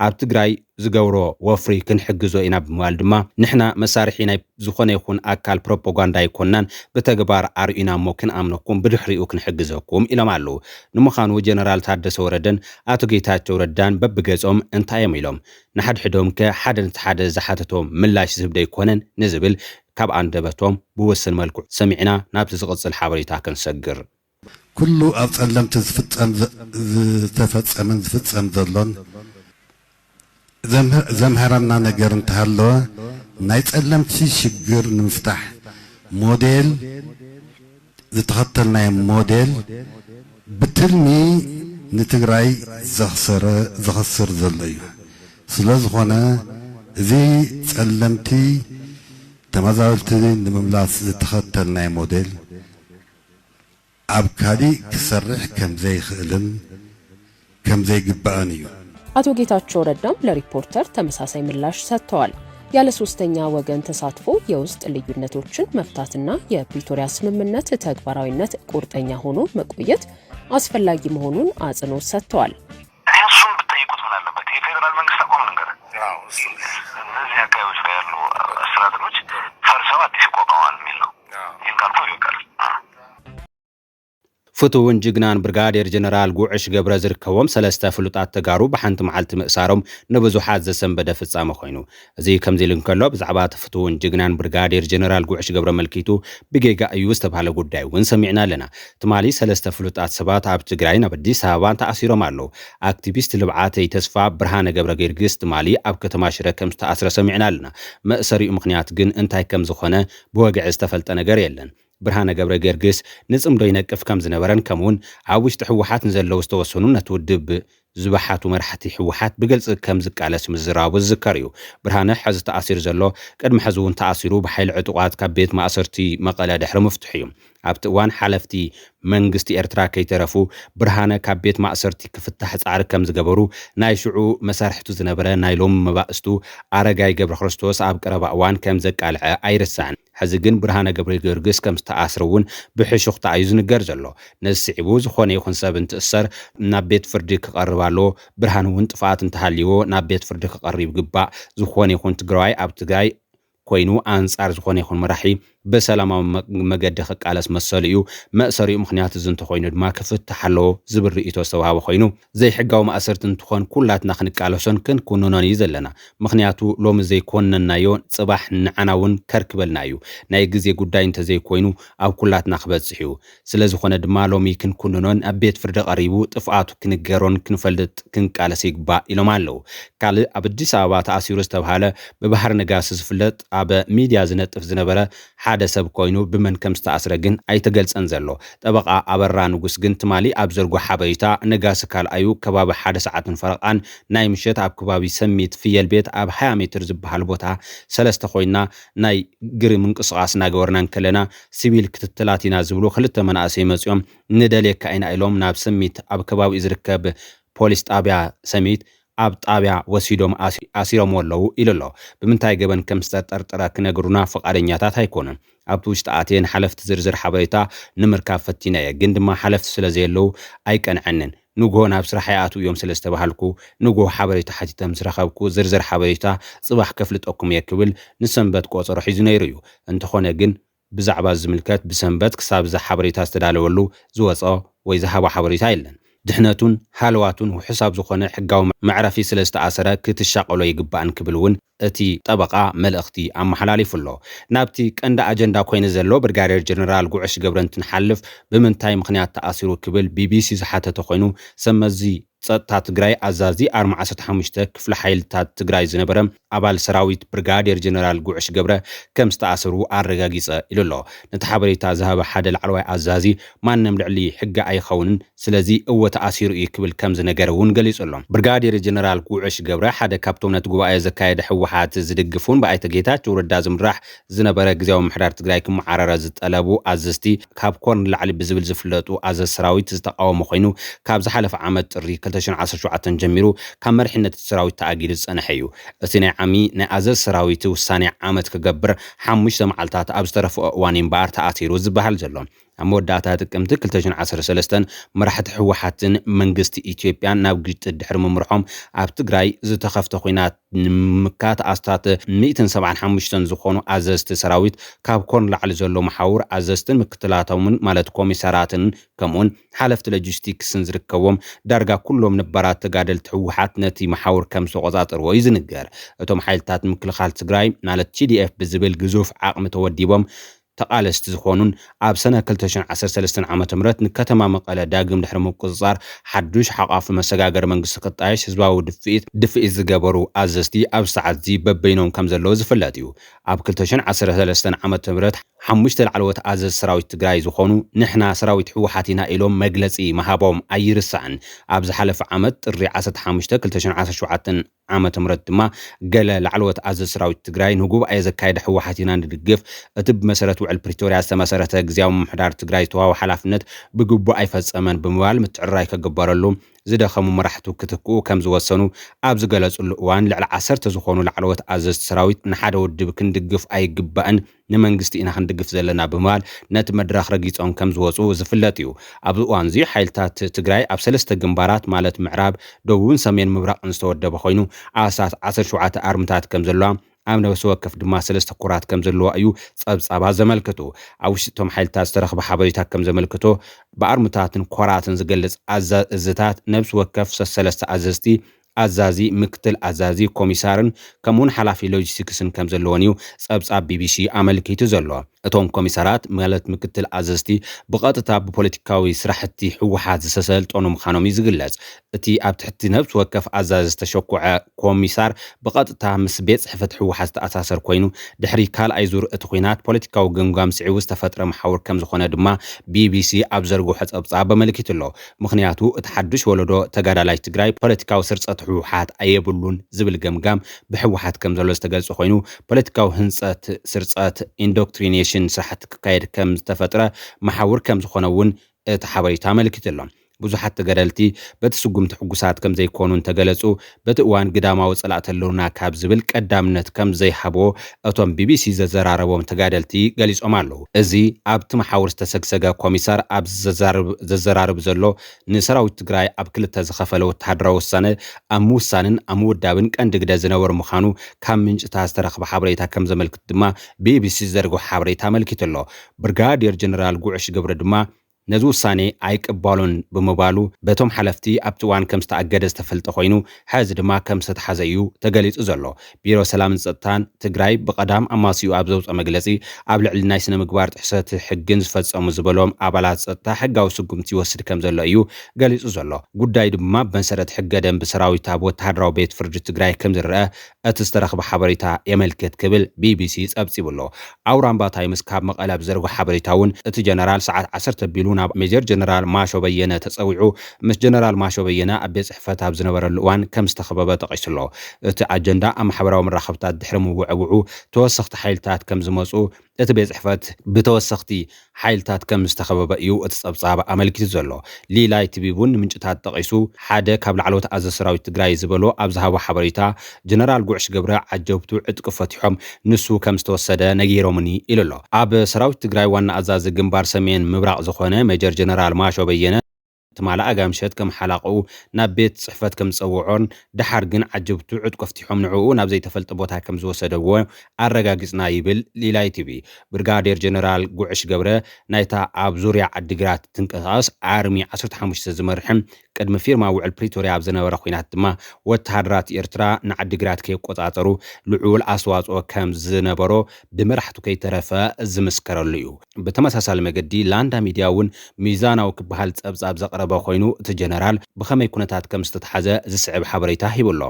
ኣብ ትግራይ ዝገብሮ ወፍሪ ክንሕግዞ ኢና ብምባል ድማ ንሕና መሳርሒ ናይ ዝኾነ ይኹን ኣካል ፕሮፓጋንዳ ይኮናን ብተግባር ኣርኢና እሞ ክንኣምነኩም ብድሕሪኡ ክንሕግዘኩም ኢሎም ኣለዉ ንምዃኑ ጀነራል ታደሰ ወረደን ኣቶ ጌታቸው ረዳን በብገጾም እንታይ እዮም ኢሎም ንሓድሕዶም ሓደ ነቲ ሓደ ዝሓተቶም ምላሽ ዝህብ ደይኮነን ንዝብል ካብ አንደበቶም ብወሰን መልክዕ ሰሚዕና ናብቲ ዝቕፅል ሓበሬታ ክንሰግር ኩሉ ኣብ ጸለምቲ ዝተፈጸመን ዝፍጸም ዘሎን ዘምሃረና ነገር እንተሃለወ ናይ ጸለምቲ ሽግር ንምፍታሕ ሞዴል ዝተኸተልናዮ ሞዴል ብትልሚ ንትግራይ ዘኽስር ዘሎ እዩ ስለ ዝኾነ እዚ ጸለምቲ ተመዛበልቲ ንምምላስ ዝተኸተልናዮ ሞዴል ኣብ ካሊእ ክሰርሕ ከምዘይኽእልን ከምዘይግባእን እዩ አቶ ጌታቸው ረዳም ለሪፖርተር ተመሳሳይ ምላሽ ሰጥተዋል። ያለ ሶስተኛ ወገን ተሳትፎ የውስጥ ልዩነቶችን መፍታትና የፕሪቶሪያ ስምምነት ተግባራዊነት ቁርጠኛ ሆኖ መቆየት አስፈላጊ መሆኑን አጽንኦት ሰጥተዋል። እሱን ብትጠይቁት ምን አለበት የፌደራል መንግስት አቋም ነገር እነዚህ አካባቢዎች ላይ ያሉ አስተዳደሮች ፈርሰው አዲስ ይቋቋማል የሚል ነው። ይህን ካልኩ ይበቃል። ፍቱውን ጅግናን ብርጋዴር ጀነራል ጉዕሽ ገብረ ዝርከቦም ሰለስተ ፍሉጣት ተጋሩ ብሓንቲ መዓልቲ ምእሳሮም ንብዙሓት ዘሰንበደ ፍጻመ ኮይኑ እዚ ከምዚ ኢሉ እንከሎ ብዛዕባ ፍቱውን ጅግናን ብርጋዴር ጀነራል ጉዕሽ ገብረ መልኪቱ ብጌጋ እዩ ዝተባሃለ ጉዳይ እውን ሰሚዕና ኣለና ትማሊ ሰለስተ ፍሉጣት ሰባት ኣብ ትግራይ ናብ አዲስ አበባ ተኣሲሮም ኣለዉ ኣክቲቪስት ልብዓተይ ተስፋ ብርሃነ ገብረ ጌርግስ ትማሊ ኣብ ከተማ ሽረ ከም ዝተኣስረ ሰሚዕና ኣለና መእሰሪኡ ምክንያት ግን እንታይ ከም ዝኾነ ብወግዒ ዝተፈልጠ ነገር የለን ብርሃነ ገብረ ጌርግስ ንጽምዶ ይነቅፍ ከም ዝነበረን ከምውን ኣብ ውሽጢ ሕወሓት ንዘለዉ ዝተወሰኑ ነቲ ውድብ ዝባሓቱ መራሕቲ ሕወሓት ብግልጽ ከም ዝቃለስ ምዝራቡ ዝዝከር እዩ ብርሃነ ሕዚ ተኣሲሩ ዘሎ ቅድሚ ሕዚ እውን ተኣሲሩ ብሓይሊ ዕጡቋት ካብ ቤት ማእሰርቲ መቐለ ድሕሪ ምፍትሕ እዩ ኣብቲ እዋን ሓለፍቲ መንግስቲ ኤርትራ ከይተረፉ ብርሃነ ካብ ቤት ማእሰርቲ ክፍታሕ ጻዕሪ ከም ዝገበሩ ናይ ሽዑ መሳርሕቱ ዝነበረ ናይ ሎም መባእስቱ ኣረጋይ ገብረ ክርስቶስ ኣብ ቀረባ እዋን ከም ዘቃልዐ ኣይርሳዕን ሕዚ ግን ብርሃነ ገብረ ጌርግስ ከም ዝተኣስረ እውን ብሕሹኽታ እዩ ዝንገር ዘሎ ነስዒቡ ዝኾነ ይኹን ሰብ እንትእሰር ናብ ቤት ፍርዲ ክቐርብ ኣሎ ብርሃነ እውን ጥፋት እንተሃልይዎ ናብ ቤት ፍርዲ ክቐርብ ይግባእ ዝኾነ ይኹን ትግራዋይ ኣብ ትግራይ ኮይኑ አንጻር ዝኾነ ይኹን መራሒ በሰላማዊ መገዲ ክቃለስ መሰል እዩ መእሰሪኡ ምክንያት ዝንተ ኮይኑ ድማ ክፍትሕ ኣለዎ ዝብል ርእይቶ ዝተዋሃበ ኮይኑ ዘይሕጋዊ ማእሰርቲ እንትኾን ኩላትና ክንቃለሶን ክንኩንኖን እዩ ዘለና ምክንያቱ ሎሚ ዘይኮነናዮ ጽባሕ ንዓና እውን ከርክበልና እዩ ናይ ግዜ ጉዳይ እንተዘይኮይኑ ኣብ ኩላትና ክበጽሕ እዩ ስለዝኾነ ድማ ሎሚ ክንኩንኖን ኣብ ቤት ፍርዲ ቀሪቡ ጥፍኣቱ ክንገሮን ክንፈልጥ ክንቃለስ ይግባእ ኢሎም ኣለዉ ካልእ ኣብ አዲስ አበባ ተኣሲሩ ዝተባሃለ ብባህር ነጋሲ ዝፍለጥ ኣብ ሚድያ ዝነጥፍ ዝነበረ ሓደ ሰብ ኮይኑ ብመን ከም ዝተኣስረ ግን ኣይተገልጸን ዘሎ ጠበቃ ኣበራ ንጉስ ግን ትማሊ ኣብ ዘርጎ ሓበሬታ ነጋሲ ካልኣዩ ከባቢ 1 ሰዓትን ፈረቃን ናይ ምሸት ኣብ ከባቢ ሰሚት ፍየል ቤት ኣብ 20 ሜትር ዝበሃል ቦታ ሰለስተ ኮይና ናይ ግሪ ምንቅስቃስ ናገበርናን ከለና ሲቪል ክትትላቲና ዝብሉ ክልተ መናእሰይ መጽኦም ንደልየካ ኢና ኢሎም ናብ ሰሚት ኣብ ከባቢ ዝርከብ ፖሊስ ጣብያ ሰሚት ኣብ ጣብያ ወሲዶም ኣሲሮም ወለዉ ኢሉሎ ብምንታይ ገበን ከም ዝተጠርጠረ ክነግሩና ፈቃደኛታት ኣይኮኑን ኣብቲ ውሽጢ ኣትየን ሓለፍቲ ዝርዝር ሓበሬታ ንምርካብ ፈቲነየ ግን ድማ ሓለፍቲ ስለዘየለዉ ኣይቀንዐንን ንጎ ናብ ስራሕ ይኣቱ እዮም ስለዝተባሃልኩ ንጎ ሓበሬታ ሓቲቶም ዝረኸብኩ ዝርዝር ሓበሬታ ጽባሕ ከፍልጠኩም የክብል ንሰንበት ቆፀሮ ሒዙ ነይሩ እዩ እንተኾነ ግን ብዛዕባ ዝምልከት ብሰንበት ክሳብ ዝሓበሬታ ዝተዳለወሉ ዝወጾ ወይ ዝሃባ ሓበሬታ የለን ድሕነቱን ሃልዋቱን ወሕሳብ ዝኾነ ሕጋዊ መዕረፊ ስለዝተኣሰረ ክትሻቀሎ ይግባእን ክብልውን እቲ ጠበቃ መልእኽቲ ኣመሓላሊፉሎ ናብቲ ቀንዲ ኣጀንዳ ኮይኑ ዘሎ ብርጋዴር ጀነራል ጉዕሽ ገብረንትን ሓልፍ ብምንታይ ምክንያት ተኣሲሩ ክብል ቢቢሲ ዝሓተተ ኮይኑ ሰመዚ ጸጥታ ትግራይ ኣዛዚ 45 ክፍለ ሓይልታት ትግራይ ዝነበረ ኣባል ሰራዊት ብርጋዴር ጀነራል ጉዕሽ ገብረ ከም ዝተኣሰሩ ኣረጋጊጸ ኢሉሎ ነቲ ሓበሬታ ዝሃበ ሓደ ላዕለዋይ ኣዛዚ ማንም ልዕሊ ሕጊ ኣይኸውንን ስለዚ እወ ተኣሲሩ እዩ ክብል ከም ዝነገረ እውን ገሊጹሎ ብርጋዴር ጀነራል ጉዕሽ ገብረ ሓደ ካብቶም ነቲ ጉባኤ ዘካየደ ሕወሓት ዝድግፉን ብኣይተ ጌታቸው ረዳ ዝምራሕ ዝነበረ ግዜያዊ ምሕዳር ትግራይ ክመዓረረ ዝጠለቡ ኣዘዝቲ ካብ ኮርን ላዕሊ ብዝብል ዝፍለጡ ኣዘዝ ሰራዊት ዝተቃወሙ ኮይኑ ካብ ዝሓለፈ ዓመት ጥሪ 2017 ጀሚሩ ካብ መርሕነት ሰራዊት ተኣጊዱ ዝጸንሐ እዩ እቲ ናይ ዓሚ ናይ ኣዘዝ ሰራዊት ውሳኔ ዓመት ክገብር 5 መዓልታት ኣብ ዝተረፈ እዋን እምበር ተኣሲሩ ዝበሃል ዘሎ ኣብ መወዳእታ ጥቅምቲ 2013 መራሕቲ ሕወሓትን መንግስቲ ኢትዮጵያን ናብ ግጭት ድሕሪ ምምርሖም ኣብ ትግራይ ዝተኸፍተ ኩናት ንምካት ኣስታት 175 ዝኾኑ ኣዘዝቲ ሰራዊት ካብ ኮን ላዕሊ ዘሎ መሓውር ኣዘዝትን ምክትላቶምን ማለት ኮሚሳራትን ከምኡን ሓለፍቲ ሎጂስቲክስን ዝርከቦም ዳርጋ ኩሎም ነባራት ተጋደልቲ ሕወሓት ነቲ መሓውር ከም ዝተቆጻጸርዎ ይዝንገር እቶም ሓይልታት ምክልኻል ትግራይ ማለት TDF ብዝብል ግዙፍ ዓቕሚ ተወዲቦም ተቃለስቲ ዝኾኑን ኣብ ሰነ 2013 ዓመተ ምህረት ንከተማ መቐለ ዳግም ድሕሪ ምቁጽጻር ሓዱሽ ሓቋፍ መሰጋገር መንግስቲ ክጣየሽ ህዝባዊ ድፍኢት ዝገበሩ ኣዘዝቲ ኣብ ሰዓት ዚ በበይኖም ከም ዘለዎ ዝፍለጥ እዩ ኣብ 2013 ዓመተ ምህረት 5 ላዕለዎት ኣዘዝ ሰራዊት ትግራይ ዝኾኑ ንሕና ሰራዊት ሕወሓት ኢና ኢሎም መግለጺ መሃቦም ኣይርሳዕን ኣብ ዝሓለፈ ዓመት ጥሪ 15 2017 ዓመተ ምህረት ድማ ገለ ላዕለዎት ኣዘዝ ሰራዊት ትግራይ ንጉባኤ ዘካየደ ሕወሓት ኢና ንድግፍ እቲ ብመሰረት ውዕል ፕሪቶሪያ ዝተመሰረተ ግዝያዊ ምምሕዳር ትግራይ ተዋው ሓላፍነት ብግቡእ ኣይፈጸመን ብምባል ምትዕርራይ ከገበረሉ ዝደኸሙ መራሕቱ ክትክኡ ከም ዝወሰኑ ኣብ ዝገለጹሉ እዋን ልዕሊ 10 ዝኾኑ ላዕለዎት ኣዘዝቲ ሰራዊት ንሓደ ውድብ ክንድግፍ ኣይግባእን ንመንግስቲ ኢና ክንድግፍ ዘለና ብምባል ነቲ መድረኽ ረጊጾም ከም ዝወፁ ዝፍለጥ እዩ ኣብ እዋን እዚ ሓይልታት ትግራይ ኣብ 3 ግንባራት ማለት ምዕራብ ደቡብን ሰሜን ምብራቅን ዝተወደበ ኮይኑ ኣሳት 17 ኣርምታት ከም ዘለዋ ኣብ ነብሲ ወከፍ ድማ 3 ኩራት ከም ዘለዎ እዩ ጸብጻባ ዘመልክቱ ኣብ ውሽጦም ሓይልታት ዝተረኽበ ሓበሬታ ከም ዘመልክቶ በኣርምታትን ኮራትን ዝገልጽ ኣዛዝታት ነብሲ ወከፍ 3 ኣዘዝቲ ኣዛዚ ምክትል ኣዛዚ ኮሚሳርን ከምኡን ሓላፊ ሎጂስቲክስን ከም ዘለዎን እዩ ጸብጻብ ቢቢሲ ኣመልኪቱ ዘሎ እቶም ኮሚሳራት ማለት ምክትል ኣዘዝቲ ብቐጥታ ብፖለቲካዊ ስራሕቲ ሕወሓት ዝተሰልጠኑ ምዃኖም ይዝግለጽ እቲ ኣብ ትሕቲ ነብሲ ወከፍ ኣዛዚ ዝተሸኩዐ ኮሚሳር ብቐጥታ ምስ ቤት ጽሕፈት ሕወሓት ዝተኣሳሰር ኮይኑ ድሕሪ ካልኣይ ዙር እቲ ኩናት ፖለቲካዊ ግምጋም ስዒቡ ዝተፈጥረ መሓውር ከም ዝኾነ ድማ ቢቢሲ ኣብ ዘርግሖ ጸብጻብ ኣመልኪቱ ኣሎ ምኽንያቱ እቲ ሓዱሽ ወለዶ ተጋዳላይ ትግራይ ፖለቲካዊ ስርጸት ሕወሓት ኣየብሉን ዝብል ገምጋም ብሕወሓት ከም ዘሎ ዝተገልጸ ኮይኑ ፖለቲካዊ ህንጸት ስርጸት ኢንዶክትሪኔሽን ስራሕቲ ክካየድ ከም ዝተፈጥረ መሓውር ከም ዝኾነ እውን እቲ ሓበሬታ ኣመልኪቱ ኣሎ ብዙሓት ተጋደልቲ በቲ ስጉምቲ ሕጉሳት ከም ዘይኮኑን ተገለጹ በቲ እዋን ግዳማዊ ጸላእቲ ኣለውና ካብ ዝብል ቀዳምነት ከም ዘይሃቦ እቶም ቢቢሲ ዘዘራረቦም ተጋደልቲ ገሊጾም ኣለዉ እዚ ኣብቲ መሓውር ዝተሰግሰገ ኮሚሳር ኣብ ዘዘራርብ ዘሎ ንሰራዊት ትግራይ ኣብ ክልተ ዝኸፈለ ወተሃደራዊ ውሳነ ኣብ ምውሳንን ኣብ ምውዳብን ቀንዲ ግደ ዝነበሩ ምዃኑ ካብ ምንጭታት ዝተረኽበ ሓበሬታ ከም ዘመልክት ድማ ቢቢሲ ዘርግሖ ሓበሬታ ኣመልኪቱ ኣሎ ብርጋዴር ጀነራል ጉዕሽ ገብረ ድማ ነዚ ውሳኔ ኣይቅባሉን ብምባሉ በቶም ሓለፍቲ ኣብቲ እዋን ከም ዝተኣገደ ዝተፈልጠ ኮይኑ ሕዚ ድማ ከም ዝተሓዘ እዩ ተገሊጹ ዘሎ ቢሮ ሰላምን ጸጥታን ትግራይ ብቐዳም ኣማሲኡ ኣብ ዘውፀ መግለጺ ኣብ ልዕሊ ናይ ስነ ምግባር ጥሕሰት ሕግን ዝፈጸሙ ዝበሎም ኣባላት ጸጥታ ሕጋዊ ስጉምቲ ይወስድ ከም ዘሎ እዩ ገሊጹ ዘሎ ጉዳይ ድማ ብመሰረት ሕገ ደንቢ ሰራዊት ኣብ ወተሃደራዊ ቤት ፍርዲ ትግራይ ከም ዝረአ እቲ ዝተረኽበ ሓበሬታ የመልክት ክብል ቢቢሲ ጸብጺብሎ ኣውራምባ ታይምስ ካብ መቐለ ብዘርግሖ ሓበሬታ እውን እቲ ጀነራል ሰዓት 10 ቢሉ ናብ ሜጀር ጀነራል ማሾ በየነ ተጸዊዑ ምስ ጀነራል ማሾ በየነ ኣብ ቤት ጽሕፈት ኣብ ዝነበረሉ እዋን ከም ዝተኸበበ ተቐይሱሎ እቲ ኣጀንዳ ኣብ ማሕበራዊ መራኸብታት ድሕሪ ምውዕውዑ ተወሰኽቲ ሓይልታት ከም ዝመፁ እቲ ቤት ጽሕፈት ብተወሰኽቲ ሓይልታት ከም ዝተኸበበ እዩ እቲ ጸብጻብ ኣመልኪቱ ዘሎ ሊላይ ቲቪቡን ምንጭታት ተቐይሱ ሓደ ካብ ላዕለዎት ኣዘዝ ሰራዊት ትግራይ ዝበሎ ኣብ ዝሃቦ ሓበሬታ ጀነራል ጉዕሽ ገብረ ዓጀብቱ ዕጥቂ ፈቲሖም ንሱ ከም ዝተወሰደ ነጊሮምኒ ኢሉ ኣሎ ኣብ ሰራዊት ትግራይ ዋና ኣዛዚ ግንባር ሰሜን ምብራቕ ዝኾነ ሜጀር ጀነራል ማሾ በየነ ትማላ ኣጋምሸት ከም ሓላቁ ናብ ቤት ጽሕፈት ከም ጸውዖን ድሓር ግን ዓጀብቱ ዕጥቂ ፈቲሖም ንዕኡ ናብ ዘይተፈልጠ ቦታ ከም ዝወሰደዎ ኣረጋግጽና ይብል ሊላይ ቲቪ ብርጋዴር ጀነራል ጉዕሽ ገብረ ናይታ ኣብ ዙርያ ዓዲግራት ትንቀሳቐስ ኣርሚ 15 ዝመርሕን ቅድሚ ፊርማ ውዕል ፕሪቶሪያ ኣብ ዝነበረ ኩናት ድማ ወተሃደራት ኤርትራ ንዓዲግራት ከይቆጻጸሩ ልዑል ኣስተዋጽኦ ከም ዝነበሮ ብመራሕቱ ከይተረፈ ዝምስከረሉ እዩ ብተመሳሳሊ መገዲ ላንዳ ሚድያ እውን ሚዛናዊ ክበሃል ጸብጻብ ዘቕረበ ኮይኑ እቲ ጀነራል ብኸመይ ኩነታት ከም ዝተተሓዘ ዝስዕብ ሓበሬታ ሂብሎ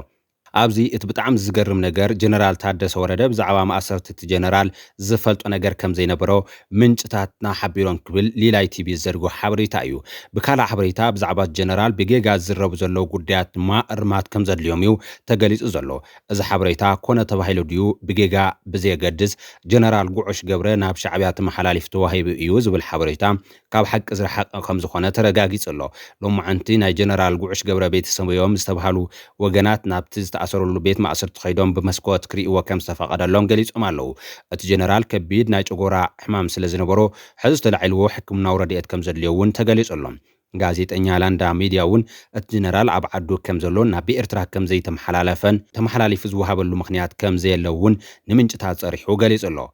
ኣብዚ እቲ ብጣዕሚ ዝገርም ነገር ጀነራል ታደሰ ወረደ ብዛዕባ ማእሰርቲ እቲ ጀነራል ዝፈልጦ ነገር ከም ዘይነበሮ ምንጭታትና ሓቢሮም ክብል ሊላይ ቲቪ ዘርግሖ ሓበሬታ እዩ ብካልእ ሓበሬታ ብዛዕባ ጀነራል ብጌጋ ዝረቡ ዘለው ጉዳያት ድማ እርማት ከም ዘድልዮም እዩ ተገሊጹ ዘሎ እዚ ሓበሬታ ኮነ ተባሂሉ ድዩ ብጌጋ ብዘየገድስ ጀነራል ጉዕሽ ገብረ ናብ ሻዕብያ ተመሓላሊፍ ተዋሂቡ እዩ ዝብል ሓበሬታ ካብ ሓቂ ዝረሓቐ ከም ዝኾነ ተረጋጊጹ ኣሎ ሎማዓንቲ ናይ ጀነራል ጉዕሽ ገብረ ቤተሰቦም ዝተባሃሉ ወገናት ናብቲ ዝተኣሰረሉ ቤት ማእሰርቲ ኸይዶም ብመስኮት ክሪእዎ ከም ዝተፈቐደሎም ገሊጾም ኣለዉ እቲ ጀነራል ከቢድ ናይ ጨጎራ ሕማም ስለ ዝነበሮ ሕዚ ተላዒልዎ ሕክምናዊ ረድኤት ከም ዘድልዮ እውን ተገሊጹሎም ጋዜጠኛ ላንዳ ሚድያ እውን እቲ ጀነራል ኣብ ዓዱ ከም ዘሎ ናብ ኤርትራ ከም ዘይተመሓላለፈን ተመሓላሊፉ ዝወሃበሉ ምኽንያት ከም ዘየለ እውን ንምንጭታት ጸሪሑ ገሊጹ ኣሎ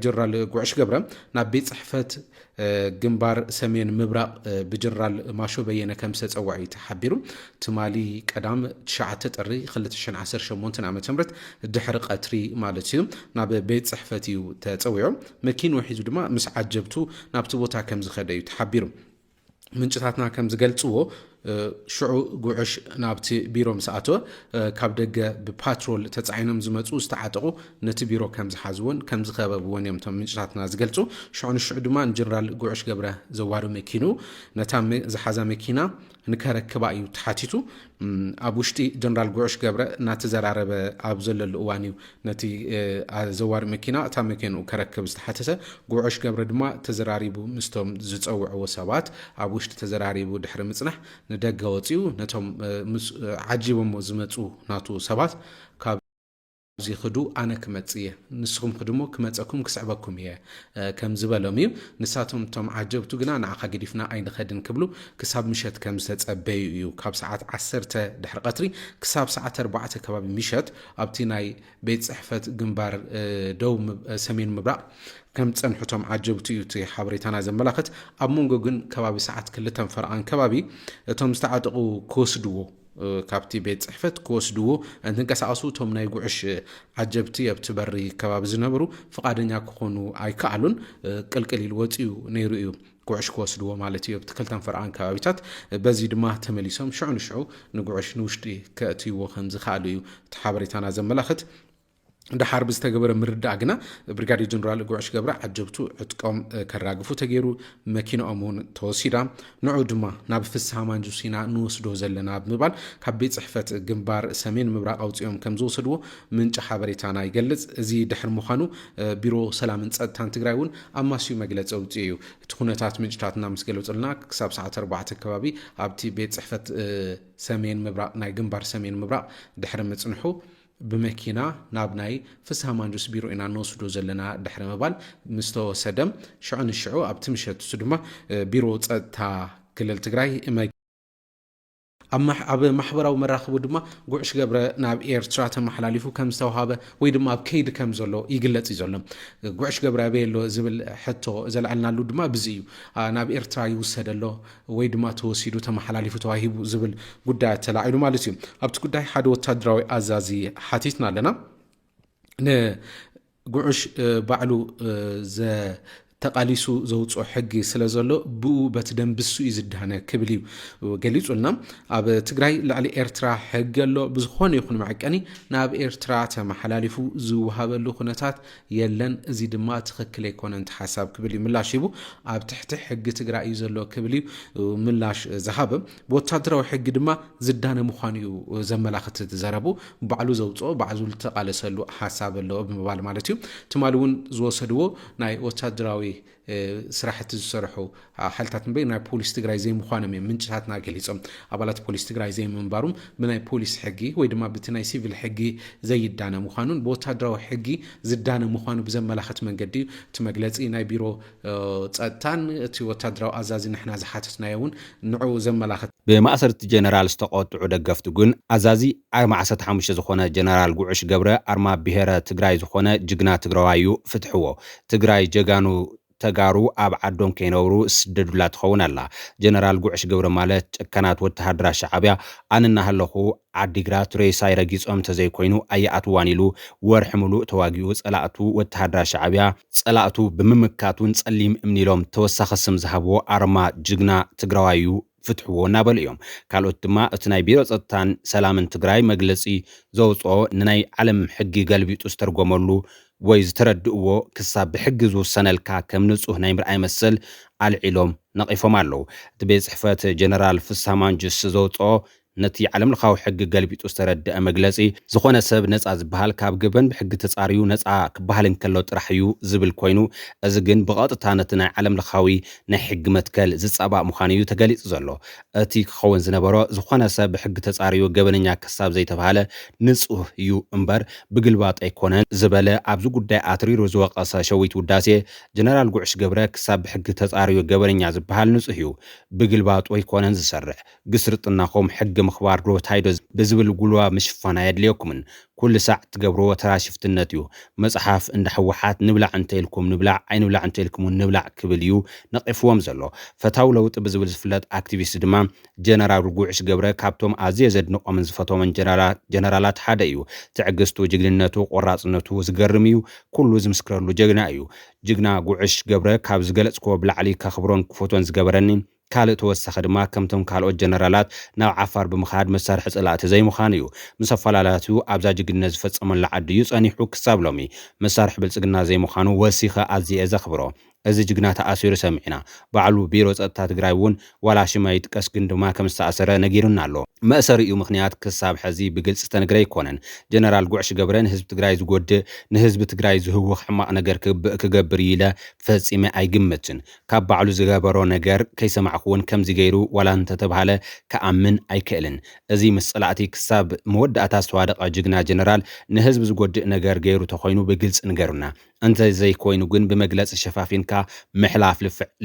ጀነራል ጉዕሽ ገብረ ናብ ቤት ጽሕፈት ግንባር ሰሜን ምብራቕ ብጀነራል ማሾ በየነ ከም ዝተጸውዐ ተሓቢሩ ትማሊ ቀዳም 9 ጥሪ 2018 ዓ.ም ድሕሪ ቀትሪ ማለት እዩ ናብ ቤት ጽሕፈት እዩ ተጸዊዑ መኪኑ ሒዙ ድማ ምስ ዓጀብቱ ናብቲ ቦታ ከም ዝኸደ እዩ ተሓቢሩ ምንጭታትና ከም ዝገልጽዎ ሽዑ ጉዕሽ ናብቲ ቢሮ ምስኣተወ ካብ ደገ ብፓትሮል ተጻዒኖም ዝመጹ ዝተዓጠቑ ነቲ ቢሮ ከም ዝሓዝውን ከም ዝኸበብዎን እዮም ቶም ምንጭታትና ዝገልጹ ሽዑ ንሽዑ ድማ ንጀነራል ጉዕሽ ገብረ ዘዋሪ መኪኑ ነታ ዝሓዛ መኪና ንከረክባ እዩ ተሓቲቱ ኣብ ውሽጢ ጀነራል ጉዕሽ ገብረ እናተዘራረበ ኣብ ዘለሉ እዋን እዩ ነቲ ዘዋሪ መኪና እታ መኪንኡ ከረክብ ዝተሓተተ ጉዕሽ ገብረ ድማ ተዘራሪቡ ምስቶም ዝፀውዕዎ ሰባት ኣብ ውሽጢ ተዘራሪቡ ድሕሪ ምጽናሕ ንደገ ወፂኡ ነቶም ዓጂቦሞ ዝመፁ ናቱ ሰባት ካብ እዚ ኽዱ ኣነ ክመጽየ ንስኹም ክድሞ ክመጸኩም ክስዕበኩም እየ ከም ዝበሎም እዩ ንሳቶም ቶም ዓጀብቱ ግና ንዓኻ ገዲፍና ኣይንኸድን ክብሉ ክሳብ ምሸት ከም ዝተጸበዩ እዩ ካብ ሰዓት 10 ድሕሪ ቀትሪ ክሳብ ሰዓት 4 ከባቢ ምሸት ኣብቲ ናይ ቤት ጽሕፈት ግንባር ደው ሰሜን ምብራቕ ከም ጸንሑቶም ዓጀብቱ እዩ እቲ ሓበሬታና ዘመላኽት ኣብ መንጎ ግን ከባቢ ሰዓት 2 ፈርቓን ከባቢ እቶም ዝተዓጠቑ ክወስድዎ ካብቲ ቤት ጽሕፈት ክወስድዎ እንትንቀሳቐሱ እቶም ናይ ጉዕሽ ዓጀብቲ ኣብቲ በሪ ከባቢ ዝነበሩ ፍቓደኛ ክኾኑ ኣይከኣሉን ቅልቅል ኢሉ ወፂኡ ነይሩ እዩ ጉዕሽ ክወስድዎ ማለት እዩ ኣብቲ 2 ፈርቓን ከባቢታት በዚ ድማ ተመሊሶም ሽዑ ንሽዑ ንጉዕሽ ንውሽጢ ከእትይዎ ከም ዝኽኣሉ እዩ እቲ ሓበሬታና ዘመላኽት ድሓር ብዝተገበረ ምርዳእ ግና ብሪጋዴር ጀነራል ጉዕሽ ገብረ ዓጀብቱ ዕጥቆም ከራግፉ ተገይሩ መኪናኦም እውን ተወሲዳ ንዑ ድማ ናብ ፍስሓ ማንጁሲና ንወስዶ ዘለና ብምባል ካብ ቤት ጽሕፈት ግንባር ሰሜን ምብራቕ ኣውፂኦም ከም ዝወሰድዎ ምንጭ ሓበሬታና ይገልጽ እዚ ድሕሪ ምዃኑ ቢሮ ሰላምን ጸጥታን ትግራይ እውን ኣማስዩ መግለፂ ኣውፅኡ እዩ እቲ ኩነታት ምንጭታትና ምስ ገለጹልና ክሳብ ሰዓት 4 ከባቢ ኣብቲ ቤት ጽሕፈት ሰሜን ምብራቕ ናይ ግንባር ሰሜን ምብራቕ ድሕሪ ምጽንሑ ብመኪና ናብ ናይ ፍስሓ ማንጁስ ቢሮ ኢና ንወስዶ ዘለና ድሕሪ ምባል ምስተወሰደም ሽዑ ንሽዑ ኣብቲ ምሸት እሱ ድማ ቢሮ ጸጥታ ክልል ትግራይ ኣብ ማሕበራዊ መራኸቡ ድማ ጉዕሽ ገብረ ናብ ኤርትራ ተመሓላሊፉ ከም ዝተዋሃበ ወይ ድማ ኣብ ከይዲ ከም ዘሎ ይግለጽ እዩ ዘሎ ጉዕሽ ገብረ ኣበየሎ ዝብል ሕቶ ዘለዓልናሉ ድማ ብዚ እዩ ናብ ኤርትራ ይውሰደሎ ወይ ድማ ተወሲዱ ተመሓላሊፉ ተዋሂቡ ዝብል ጉዳይ ተላዒሉ ማለት እዩ ኣብቲ ጉዳይ ሓደ ወታደራዊ ኣዛዚ ሓቲትና ኣለና ንጉዕሽ ባዕሉ ተቃሊሱ ዘውፅኦ ሕጊ ስለ ዘሎ ብኡ በቲ ደንብሱ እዩ ዝዳነ ክብል እዩ ገሊጹልና ኣብ ትግራይ ላዕሊ ኤርትራ ሕጊ ኣሎ ብዝኾነ ይኹን መዐቀኒ ናብ ኤርትራ ተመሓላሊፉ ዝወሃበሉ ኩነታት የለን እዚ ድማ ትኽክል ኣይኮነን ሓሳብ ክብል እዩ ምላሽ ሂቡ ኣብ ትሕቲ ሕጊ ትግራይ እዩ ዘሎ ክብል እዩ ምላሽ ዝሃበ ብወታደራዊ ሕጊ ድማ ዝዳነ ምዃኑ እዩ ዘመላኽት ዝዘረቡ ባዕሉ ዘውፅኦ ባዕሉ ዝተቃለሰሉ ሓሳብ ኣለዎ ብምባል ማለት እዩ ትማሊ እውን ዝወሰድዎ ናይ ወታደራዊ ስራሕቲ ዝሰርሑ ሓልታት ንበይ ናይ ፖሊስ ትግራይ ዘይምዃኖም እዮም ምንጭታትና ገሊጾም ኣባላት ፖሊስ ትግራይ ዘይምንባሩም ብናይ ፖሊስ ሕጊ ወይ ድማ ብቲ ናይ ሲቪል ሕጊ ዘይዳነ ምዃኑን ብወታደራዊ ሕጊ ዝዳነ ምዃኑ ብዘመላኽት መንገዲ እቲ መግለፂ ናይ ቢሮ ጸጥታን እቲ ወታደራዊ ኣዛዚ ንሕና ዝሓተትናዮ እውን ንዑ ዘመላኽት ብማእሰርቲ ጀነራል ዝተቆጥዑ ደገፍቲ ግን ኣዛዚ ኣርማ 15 ዝኾነ ጀነራል ጉዕሽ ገብረ ኣርማ ብሔረ ትግራይ ዝኾነ ጅግና ትግራዋዩ ፍትሕዎ ትግራይ ጀጋኑ ተጋሩ ኣብ ዓዶም ከይነብሩ ስደዱላ ትኸውን ኣላ ጀነራል ጉዕሽ ገብረ ማለት ጨከናት ወተሃደራ ሻዕብያ ኣንናሃለኹ ዓዲግራት ሬሳይ ረጊጾም ተዘይኮይኑ ኣየኣትዋን ኢሉ ወርሒ ሙሉእ ተዋጊኡ ጸላእቱ ወተሃደራ ሻዕብያ ጸላእቱ ብምምካቱን ጸሊም እምኒሎም ተወሳኺ ስም ዝሃብዎ ኣርማ ጅግና ትግራዋዩ ፍትሕዎ እናበሉ እዮም ካልኦት ድማ እቲ ናይ ቢሮ ጸጥታን ሰላምን ትግራይ መግለጺ ዘውፅኦ ንናይ ዓለም ሕጊ ገልቢጡ ዝተርጎመሉ ወይ ዝተረድእዎ ክሳብ ብሕጊ ዝውሰነልካ ከም ንጹህ ናይ ምርኣይ መሰል ኣልዒሎም ነቒፎም ኣለዉ እቲ ቤት ጽሕፈት ጀነራል ፍስሓ ማንጁስ ዘውፅኦ ነቲ ዓለም ለኻዊ ሕጊ ገልቢጡ ዝተረድአ መግለጺ ዝኾነ ሰብ ነፃ ዝበሃል ካብ ግበን ብሕጊ ተጻርዩ ነፃ ክበሃል እንከሎ ጥራሕ እዩ ዝብል ኮይኑ እዚ ግን ብቐጥታ ነቲ ናይ ዓለም ለኻዊ ናይ ሕጊ መትከል ዝጸባእ ምዃኑ እዩ ተገሊጹ ዘሎ እቲ ክኸውን ዝነበሮ ዝኾነ ሰብ ብሕጊ ተጻርዩ ገበነኛ ክሳብ ዘይተባሃለ ንጹህ እዩ እምበር ብግልባጥ ኣይኮነን ዝበለ ኣብዚ ጉዳይ ኣትሪሩ ዝወቐሰ ሸዊት ውዳሴ ጀነራል ጉዕሽ ገብረ ክሳብ ብሕጊ ተጻርዩ ገበነኛ ዝበሃል ንጹህ እዩ ብግልባጡ ኣይኮነን ዝሰርዕ ግስርጥናኹም ሕጊ ምኽባር ዶ ታይዶ ብዝብል ጉልዋ ምሽፋን ኣየድልየኩምን ኩሉ ሳዕ ትገብርዎ ተራ ሽፍትነት እዩ መጽሓፍ እንደ ሕወሓት ንብላዕ እንተኢልኩም ንብላዕ ኣይንብላዕ እንተኢልኩም ንብላዕ ክብል እዩ ነቒፍዎም ዘሎ ፈታው ለውጢ ብዝብል ዝፍለጥ ኣክቲቪስት ድማ ጀነራል ጉዕሽ ገብረ ካብቶም ኣዝየ ዘድንቖምን ዝፈትዎምን ጀነራላት ሓደ እዩ ትዕግስቱ ጅግንነቱ ቆራጽነቱ ዝገርም እዩ ኩሉ ዝምስክረሉ ጀግና እዩ ጅግና ጉዕሽ ገብረ ካብ ዝገለጽክዎ ብላዕሊ ከኽብሮን ክፈቶን ዝገበረኒ ካልእ ተወሳኺ ድማ ከምቶም ካልኦት ጀነራላት ናብ ዓፋር ብምኻድ መሳርሒ ጽላእቲ ዘይምዃን እዩ ምስ ኣፈላላትኡ ኣብዛ ጅግንነት ዝፈጸመላ ዓዲ እዩ ጸኒሑ ክሳብ ሎሚ መሳርሒ ብልጽግና ዘይምዃኑ ወሲኸ ኣዝየ ዘኽብሮ እዚ ጅግና ተኣሲሩ ሰሚዕና ባዕሉ ቢሮ ጸጥታ ትግራይ እውን ዋላ ሽማ ይጥቀስ ግን ድማ ከም ዝተኣሰረ ነጊሩና ኣሎ መእሰሪኡ ምኽንያት ክሳብ ሕዚ ብግልጽ ዝተነግረ ኣይኮነን ጀነራል ጉዕሽ ገብረ ንህዝቢ ትግራይ ዝጎድእ ንህዝቢ ትግራይ ዝህውኽ ሕማቕ ነገር ክገብር ኢለ ፈጺመ ኣይግምትን ካብ ባዕሉ ዝገበሮ ነገር ከይሰማዕኹ እውን ከምዚ ገይሩ ዋላ እንተተባሃለ ከኣምን ኣይክእልን እዚ ምስ ጽላእቲ ክሳብ መወዳእታ ዝተዋደቐ ጅግና ጀነራል ንህዝቢ ዝጎድእ ነገር ገይሩ ተኾይኑ ብግልጽ ንገሩና እንተ ዘይኮይኑ ግን ብመግለጽ ሸፋፊንካ ምሕላፍ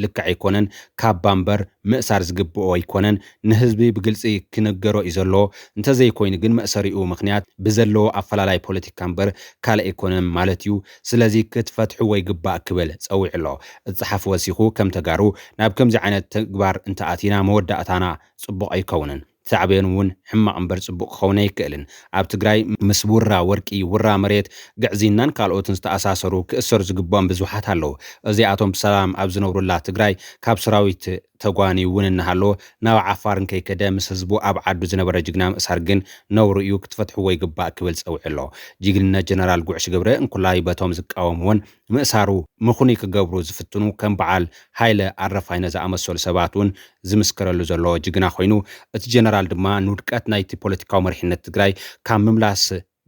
ልክዕ ኣይኮነን ካብ ባምበር ምእሳር ዝግብኦ ኣይኮነን ንህዝቢ ብግልጺ ክነገሮ እዩ ዘለዎ እንተ ዘይኮይኑ ግን መእሰሪኡ ምኽንያት ብዘለዎ ኣፈላላይ ፖለቲካ እምበር ካልእ ኣይኮነን ማለት እዩ ስለዚ ክትፈትሕዎ ይግባእ ክብል ጸዊዕ ኣሎ እጽሓፍ ወሲኹ ከም ተጋሩ ናብ ከምዚ ዓይነት ተግባር እንተኣቲና መወዳእታና ጽቡቕ ኣይከውንን ሳዕቤን እውን ሕማቕ እምበር ጽቡቕ ክኸውን ኣይክእልን ኣብ ትግራይ ምስ ውራ ወርቂ ውራ መሬት ግዕዚናን ካልኦትን ዝተኣሳሰሩ ክእሰሩ ዝግባኦም ብዙሓት ኣለዉ እዚኣቶም ብሰላም ኣብ ዝነብሩላ ትግራይ ካብ ሰራዊት ተጓኒ እውን እናሃሎ ናብ ዓፋርን ከይከደ ምስ ህዝቡ ኣብ ዓዱ ዝነበረ ጅግና ምእሳር ግን ነውሩ እዩ ክትፈትሕዎ ይግባእ ክብል ጸዊዕ ኣሎ ጅግንነት ጀነራል ጉዕሽ ገብረ እንኩላይ በቶም ዝቃወምዎን ምእሳሩ ምኹኒ ክገብሩ ዝፍትኑ ከም በዓል ሃይለ ኣረፋይነ ዝኣመሰሉ ሰባት እውን ዝምስክረሉ ዘሎ ጅግና ኮይኑ እቲ ጀነራል ድማ ንውድቀት ናይቲ ፖለቲካዊ መሪሕነት ትግራይ ካብ ምምላስ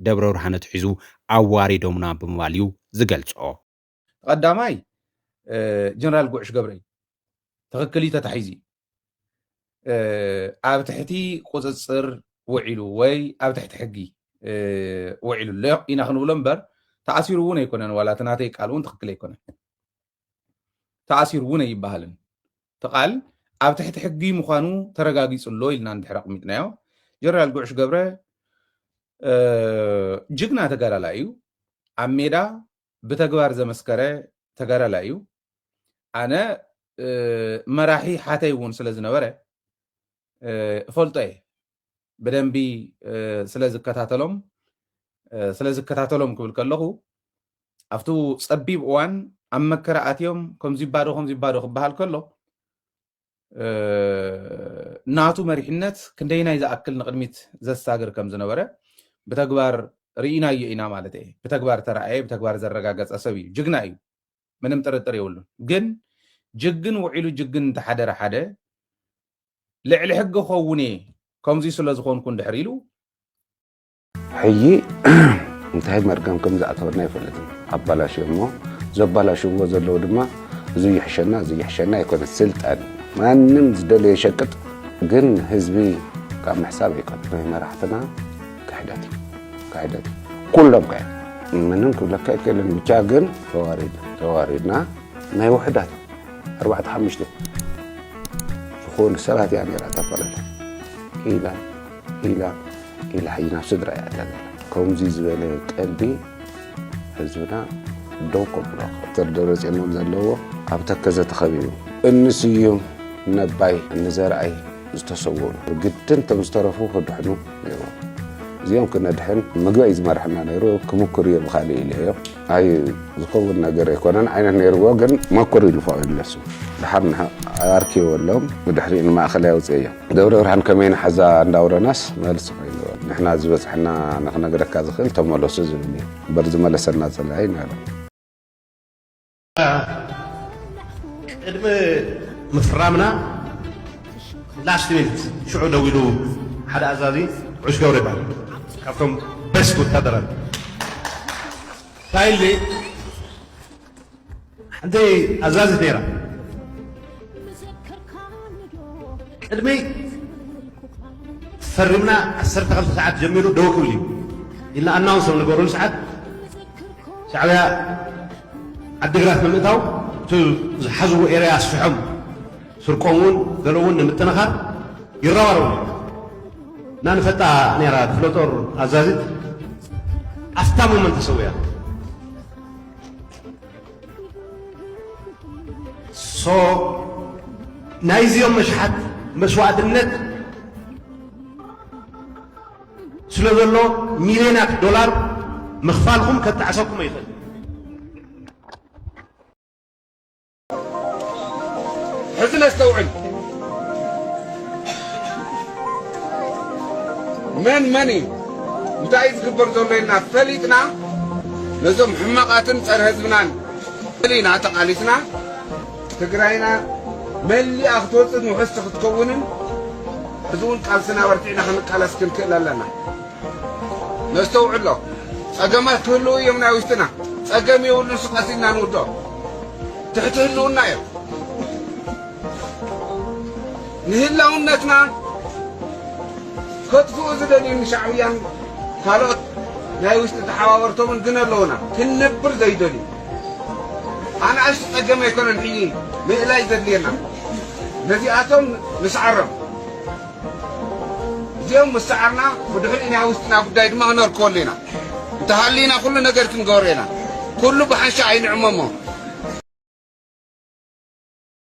ደብረ ብርሃን ትሒዙ ኣዋሪዶምና ብምባል እዩ ዝገልጾ ቀዳማይ ጀነራል ጉዕሽ ገብረ ትኽክል ተታሒዚ ኣብ ትሕቲ ቁፅፅር ውዒሉ ወይ ኣብ ትሕቲ ሕጊ ውዒሉ ኢና ክንብሎ እምበር ተኣሲሩ እውን ኣይኮነን ዋላ እቲ ናተይ ቃል እውን ትኽክል ኣይኮነን ተኣሲሩ እውን ኣይበሃልን ተቓል ኣብ ትሕቲ ሕጊ ምዃኑ ተረጋጊጹሎ ኢልና እንድሕር ኣቕሚጥናዮ ጀነራል ጉዕሽ ገብረ ጅግና ተጋዳላይ እዩ ኣብ ሜዳ ብተግባር ዘመስከረ ተጋዳላይ እዩ ኣነ መራሒ ሓተይ እውን ስለ ዝነበረ እፈልጦ እየ ብደንቢ ስለ ዝከታተሎም ክብል ከለኹ ኣብቱ ጸቢብ እዋን ኣብ መከራ ኣትዮም ከምዚ ባዶ ክበሃል ከሎ ናቱ መሪሕነት ክንደይናይ ዝኣክል ንቅድሚት ዘሳግር ከም ዝነበረ ብተግባር ርኢናዮ ኢና ማለት እየ ብተግባር ተረኣየ ብተግባር ዘረጋገፀ ሰብ እዩ ጅግና እዩ ምንም ጥርጥር የብሉን ግን ጅግን ውዒሉ ጅግን እንተሓደረ ሓደ ልዕሊ ሕጊ ኸውን እየ ከምዚ ስለ ዝኾንኩ እንድሕር ኢሉ ሕጂ እንታይ መርገም ከም ዝኣተወና ኣይፈልጥን ኣባላሽዮ እሞ ዘባላሽዎ ዘለዉ ድማ እዚ ይሕሸና ኣይኮነ ስልጣን ማንም ዝደለየ ሸቅጥ ግን ህዝቢ ካብ ምሕሳብ ኣይኮነ ናይ መራሕትና ካሕደት ኩሎም ከ ምንም ክብለካ ኣይክእልን ብቻ ግን ተዋሪድና ናይ ውሕዳት 4-5 ዝኾኑ ሰባት እያ ነይራ ተፈላለ ኢላ ሓይና ስድራ እያ ተገላ ከምዚ ዝበለ ቀልቢ ህዝብና ደው ከብሎ ተደረፅኖም ዘለዎ ኣብ ተከዘ ተኸቢቡ እንስዮም ነባይ እንዘርኣይ ዝተሰውሩ ግድን ቶም ዝተረፉ ክድሕኑ ነይሩ እዚኦም ክነድሕን ምግቢ እዩ ዝመርሕና ነይሩ ክምኩር እየ ብካልእ ኢለዮ ኣይ ዝኸውን ነገር ኣይኮነን ዓይነት ነይርዎ ግን መኩር ኢሉ ፈቒድለሱ ድሓር ኣርኪቦሎም ብድሕሪ ንማእኸል ያውፅእ እዮም ደብረ ብርሃን ከመይና ሓዛ እንዳውረናስ መልሲ ኮይኑ ንሕና ዝበፅሐና ንክነግረካ ዝኽእል ተመለሱ ዝብል እዩ እምበር ዝመለሰና ፀላኢ ነይሩ ቅድሚ ምፍራምና ላስት ሚኒት ሽዑ ደው ኢሉ حدا أزازي عش قوري بال كابتن بس وتدرب تايل لي أنت أزازي تيرا قدمي فرمنا 15 ساعات جميلو دوكولي إلا أنه سوى نقولون ساعات شعبها عدقرات من مئتاو حزو إيريا سفحهم سرقومون قالوون نمتنخر يراورون نانفتا نيرا فلوتور أزازت أفتامو من تسويها نايزيوم مشحت مسوعد النت سلوذلو مليونات دولار مخفالكم كتعسكم يخل حزن استوعب مني انت عايز تكبر زولينا فليتنا نزوم حماقاتن صار حزبنا فلينا تقاليتنا تግራይና ملي اخذت محس تكونن حزون قالسنا ورتينا خنقالس كنكل لنا نستوعب له صقمات كله يمنا وشتنا صقم يولو سقاسينا نودو تحتهلونا يا نهلاونتنا كتفو زدني شعبيان قالوا لا وشت تحاورتهم غنلونا كنبر زيدني أنا عايش صقم يكون الحين مئلا يزدلينا نزياتهم نسعرم اليوم مستعرنا ودخلنا وسطنا بداية ما نركولنا انتهالينا كل نجار كنقورينا كله بحنش عين عمامه